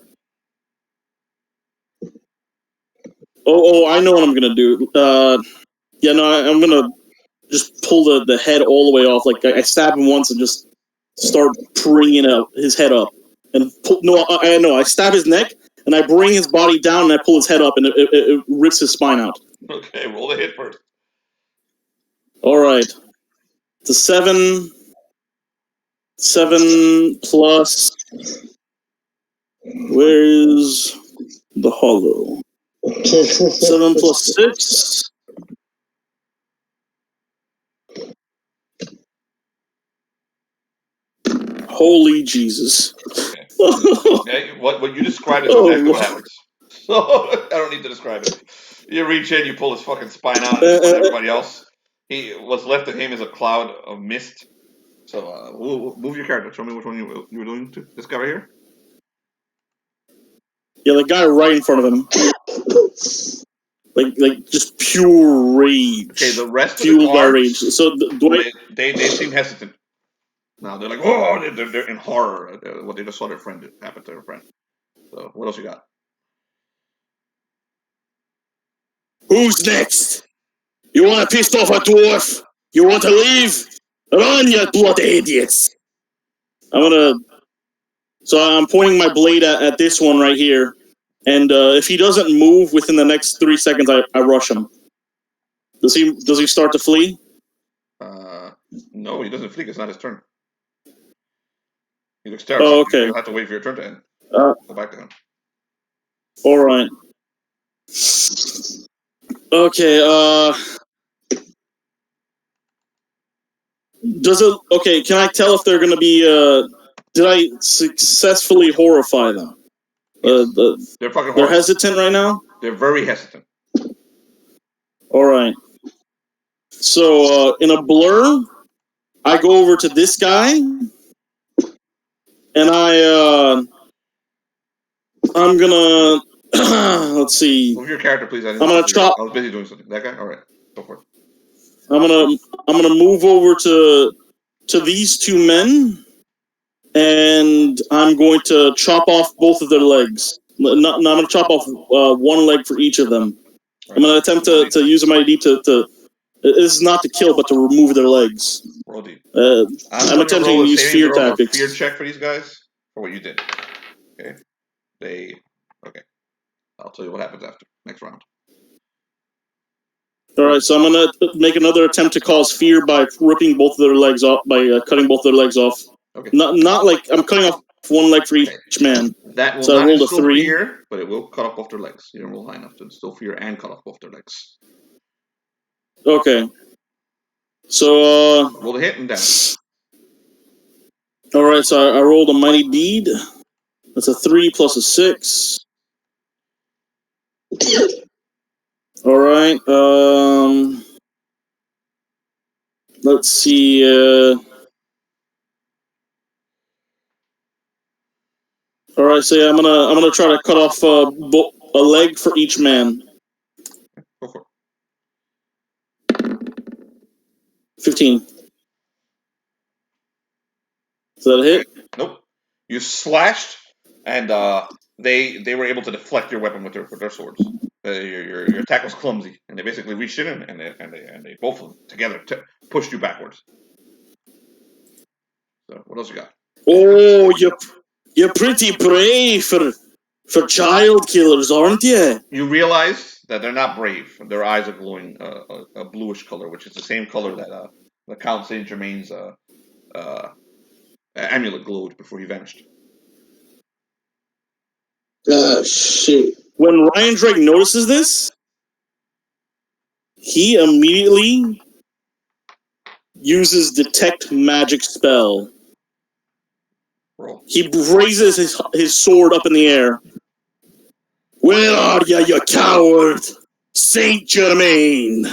Oh, I know what I'm gonna do. I'm gonna just pull the head all the way off. Like I stab him once and just start bringing his head up. And I stab his neck and I bring his body down and I pull his head up and it rips his spine out. Okay, roll the hit first. All right. It's a 7 plus. Where is the hollow? 7 plus 6. Holy Jesus. Okay, what you described is exactly what happens. So, I don't need to describe it. You reach in, you pull his fucking spine out, and everybody else. What's left of him is a cloud of mist. So, move your character. Show me which one you were doing to this guy right here. Yeah, the guy right in front of him. Like just pure rage. Okay, the rest fueled of the by rage. So they seem hesitant. Now they're like, oh, they're in horror at what they just saw their friend happen to their friend. So, what else you got? Who's next? You want to piss off a dwarf? You want to leave? Run, you bloody idiots! So I'm pointing my blade at this one right here, and if he doesn't move within the next 3 seconds, I rush him. Does he start to flee? No, he doesn't flee. It's not his turn. He looks terrified. Oh, okay. You'll have to wait for your turn to end. Go back to him. All right. Okay. Okay? Can I tell if they're going to be? Did I successfully horrify them? Yes. They're fucking horrible. They're hesitant right now? They're very hesitant. Alright. So, in a blur, I go over to this guy, and I'm gonna, let's see. Move your character, please. I'm gonna chop. I was busy doing something. That guy? Alright. Go for it. I'm gonna move over to these two men, and I'm going to chop off both of their legs. I'm gonna chop off one leg for each of them. I'm gonna attempt to use my ID to this is not to kill, but to remove their legs. Roll deep. I'm attempting to use fear tactics. Fear check for these guys for what you did. Okay. Okay. I'll tell you what happens after next round. Alright, so I'm gonna make another attempt to cause fear by ripping both of their legs off, by cutting both their legs off. Okay. Not like I'm cutting off one leg for each man. That will so not I rolled a instill 3. Fear, but it will cut off both their legs. You don't roll high enough to instill fear and cut off both their legs. Okay. So roll the hit and down. Alright, so I rolled a mighty deed. That's a 3 plus a 6. Alright, let's see, alright, so yeah, I'm gonna try to cut off a leg for each man. Go for it. 15. Is that a hit? Okay. Nope. You slashed, and they were able to deflect your weapon with their swords. Your attack was clumsy, and they basically reached in and they both of them together pushed you backwards. So what else you got? Oh, you're pretty brave for child killers, aren't you? You realize that they're not brave. Their eyes are glowing a bluish color, which is the same color that the Count Saint Germain's amulet glowed before he vanished. Shit. When Riondrake notices this, he immediately uses detect magic spell. Roll. He raises his sword up in the air. Where are ya, you coward? Saint Germain!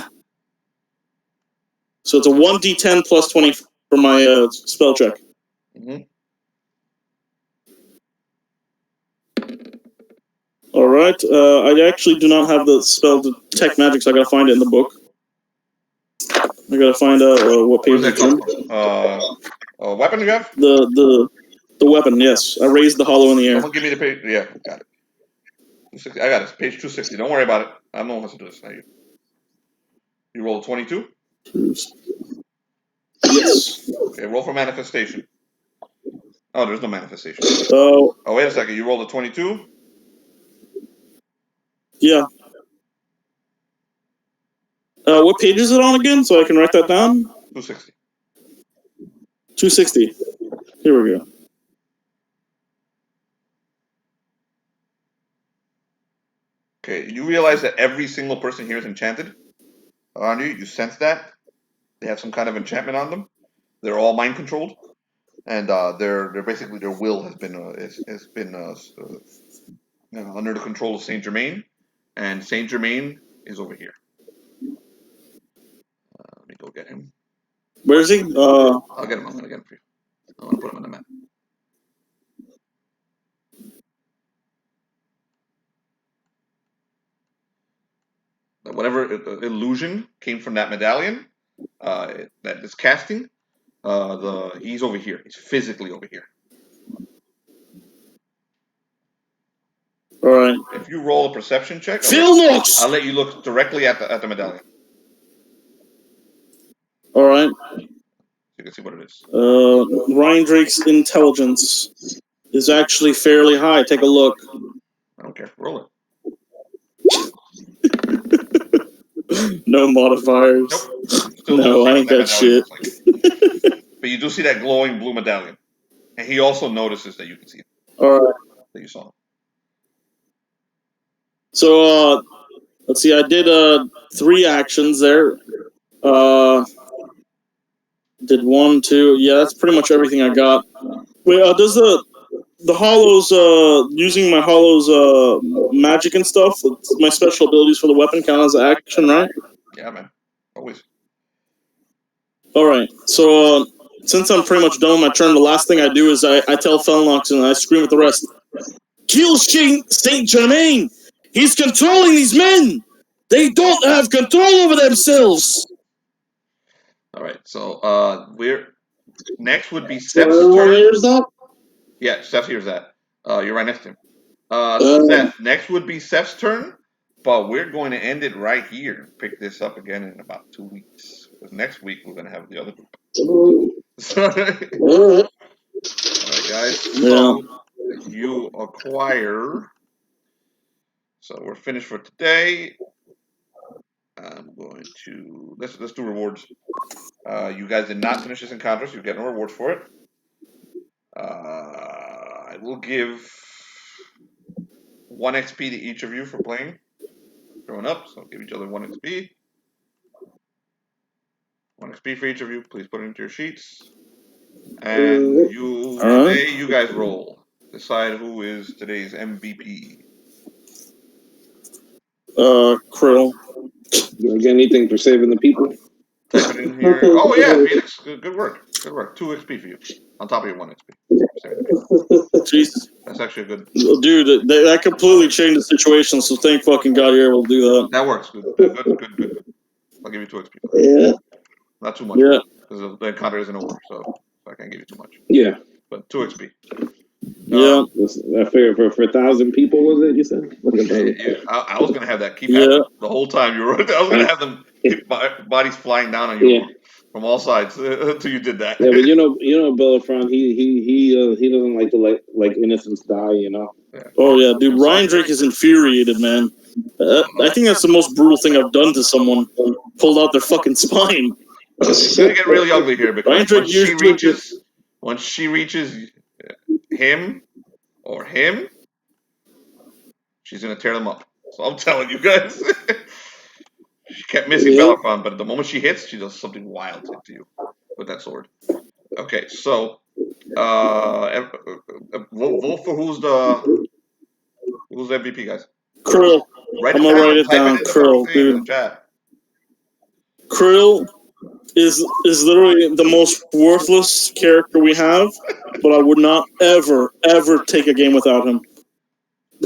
So it's a 1d10 plus 20 for my spell check. Mm-hmm. Alright, I actually do not have the spell detect magic, so I gotta find it in the book. I gotta find out what page it's in. Weapon you have? The weapon, yes. I raised the hollow in the air. Someone give me the page. Yeah, got it. I got it. Page 260. Don't worry about it. I'm the one who has to do this, not you. You roll a 22? Yes. Okay, roll for manifestation. Oh, there's no manifestation. Oh, wait a second. You rolled a 22? Yeah. What page is it on again, so I can write that down? 260. 260. Here we go. Okay, you realize that every single person here is enchanted around you. You sense that. They have some kind of enchantment on them. They're all mind controlled. And they're basically, their will has been under the control of Saint Germain. And Saint Germain is over here. Let me go get him. Where is he? I'll get him. I'm going to get him for you. I'm going to put him on the map. Whatever illusion came from that medallion that is casting, he's over here. He's physically over here. All right. If you roll a perception check, Felnox! I'll let you look directly at the medallion. All right. You can see what it is. Riondrake's intelligence is actually fairly high. Take a look. I don't care. Roll it. No modifiers. Nope. Still No, I ain't got shit. Like. But you do see that glowing blue medallion. And he also notices that you can see it. All right. That you saw him. So, let's see. I did 3 actions there. Did 1, 2. Yeah, that's pretty much everything I got. Wait, does the hollows using my hollows magic and stuff, my special abilities for the weapon count as action, right? Yeah, man. Always. All right. So since I'm pretty much done with my turn, the last thing I do is I tell Felnox and I scream at the rest, "Kill Saint Germain! He's controlling these men! They don't have control over themselves!" All right. So next would be Seth's turn. Everyone hears that? Yeah, Seth hears that. You're right next to him. Seth, next would be Seth's turn, but we're going to end it right here. Pick this up again in about 2 weeks. Because next week we're going to have the other group. All right, guys. So you acquire. So we're finished for today. I'm going to let's do rewards. You guys did not finish this encounter, so you get no rewards for it. I will give 1 XP to each of you for playing. Growing up, so give each other 1 XP. 1 XP for each of you. Please put it into your sheets. And today you guys roll. Decide who is today's MVP. Krill. Do I get anything for saving the people? Type it in here. Oh yeah, Felix. Good work. Good work. 2 XP for you. On top of your 1 XP. Jeez. That's actually a good. Dude, that completely changed the situation, so thank fucking God you're able to do that. That works. Good. I'll give you 2 XP. Yeah. Not too much. Yeah. Because the encounter isn't over, so I can't give you too much. Yeah. But 2 XP. Yeah. I figured for 1,000 people, was it, you said? I was going to have that keep Yeah. the whole time you were. I was going to have them keep bodies flying down on you from all sides until you did that. Yeah, but you know, Bellerophon, he doesn't like to like innocents die, you know. Yeah. Oh yeah, dude, Riondrake is infuriated, man. I think that's the most brutal thing I've done to someone. Pulled out their fucking spine. It's going to get really ugly here because Riondrake once she reaches him or him, she's going to tear them up. So I'm telling you guys. She kept missing Bellerophon, but the moment she hits, she does something wild to you with that sword. Okay, so vote for who's the MVP, guys. Krill. I'm gonna write it down. Krill, dude. Krill is literally the most worthless character we have, but I would not ever take a game without him.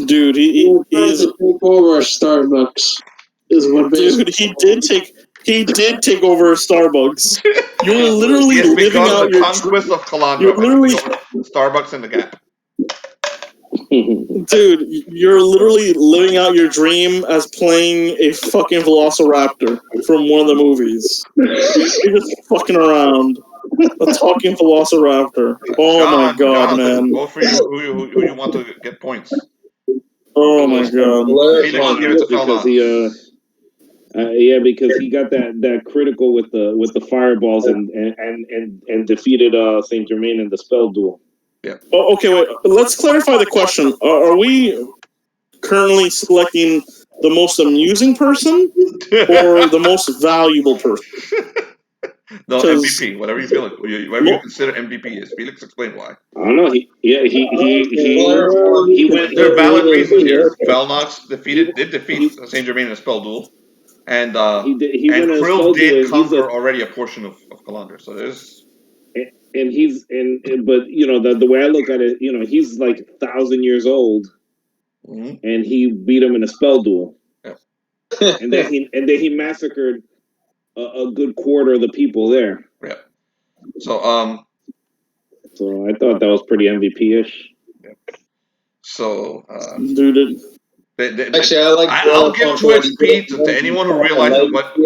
Dude, he is take over Starbucks. Dude, he did take over Starbucks. You're literally living out your conquest of Kalandrah. You're literally Starbucks in the Gap. Dude, you're literally living out your dream as playing a fucking velociraptor from one of the movies. You're just fucking around. A talking velociraptor. Oh my God, man. Go for who you want to get points. Oh my God. Because he got that critical with the fireballs and defeated Saint Germain in the spell duel. Yeah. Oh, okay, wait. Let's clarify the question. Are we currently selecting the most amusing person or the most valuable person? No, MVP. Whatever you feel like, whatever you consider MVP is. Felix, explain why. I don't know. He went. There are valid reasons here. Felnox did defeat Saint Germain in a spell duel, and Krill did conquer already a portion of Kalandrah. So there's. And but the way I look at it, he's like 1,000 years old, and he beat him in a spell duel, and then he massacred a good quarter of the people there. Yeah. So So I thought that was pretty MVP-ish. Yeah. So dude. Actually, I like. I'll give 2 XP to anyone who realizes what.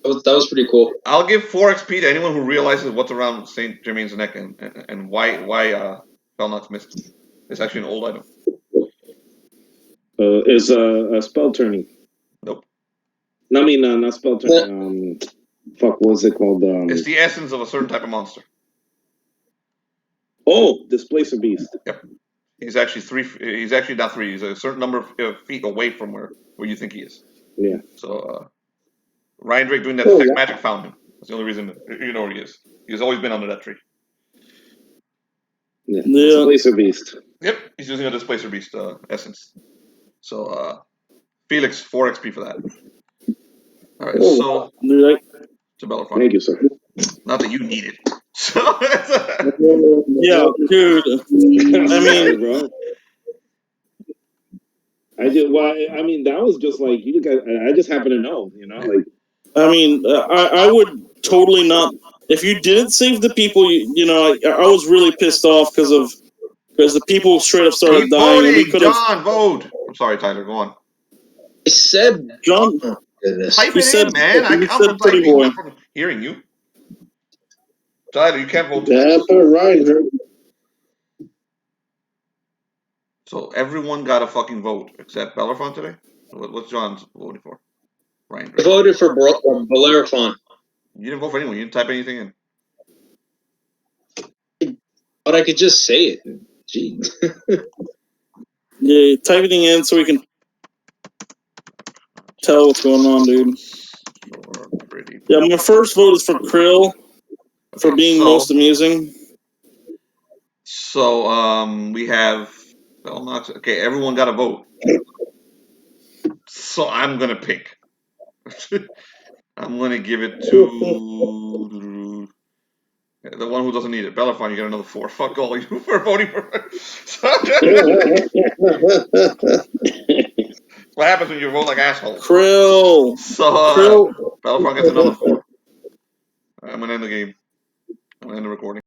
That was pretty cool. I'll give 4 XP to anyone who realizes what's around Saint Germain's neck and why Felnox missed. It's actually an old item. Is a spell turning. Nope. No, I mean, not spell turning. Fuck, what's it called? It's the essence of a certain type of monster. Oh, Displacer Beast. Yep. He's actually He's actually not 3. He's a certain number of feet away from where you think he is. Yeah. So, Riondrake doing that detect magic found him. That's the only reason you know where he is. He's always been under that tree. Yeah. Displacer Beast. Yep. He's using a Displacer Beast essence. So, Felix, 4 XP for that. All right. So, to Bellerophon. Thank you, sir. Not that you need it. So, yeah, dude. I mean, bro. I did. Well, I mean, that was just like you guys. I just happen to know, you know. Like, I mean, I would totally not. If you didn't save the people, you know, I was really pissed off because the people straight up started dying. And we could have. John, vote. I'm sorry, Tyler. Go on. I said John. Oh, goodness. Type it in, man. I'm from typing, not from hearing you. Tyler, you can't vote. Yeah, put Riondrake. So everyone got a fucking vote except Bellerophon today. What's John's voting for? Ryan. I voted for Bellerophon. You didn't vote for anyone. You didn't type anything in. But I could just say it. Gee. Yeah, type it in so we can tell what's going on, dude. Yeah, my first vote is for Krill for being most amusing. So we have Felnox. Okay, everyone got a vote. So I'm gonna pick. I'm gonna give it to the one who doesn't need it. Bellerophon, you get another 4. Fuck all you for voting for. What happens when you vote like assholes? Krill. So Bellerophon gets another 4. I'm gonna end the game. I'm gonna end the recording.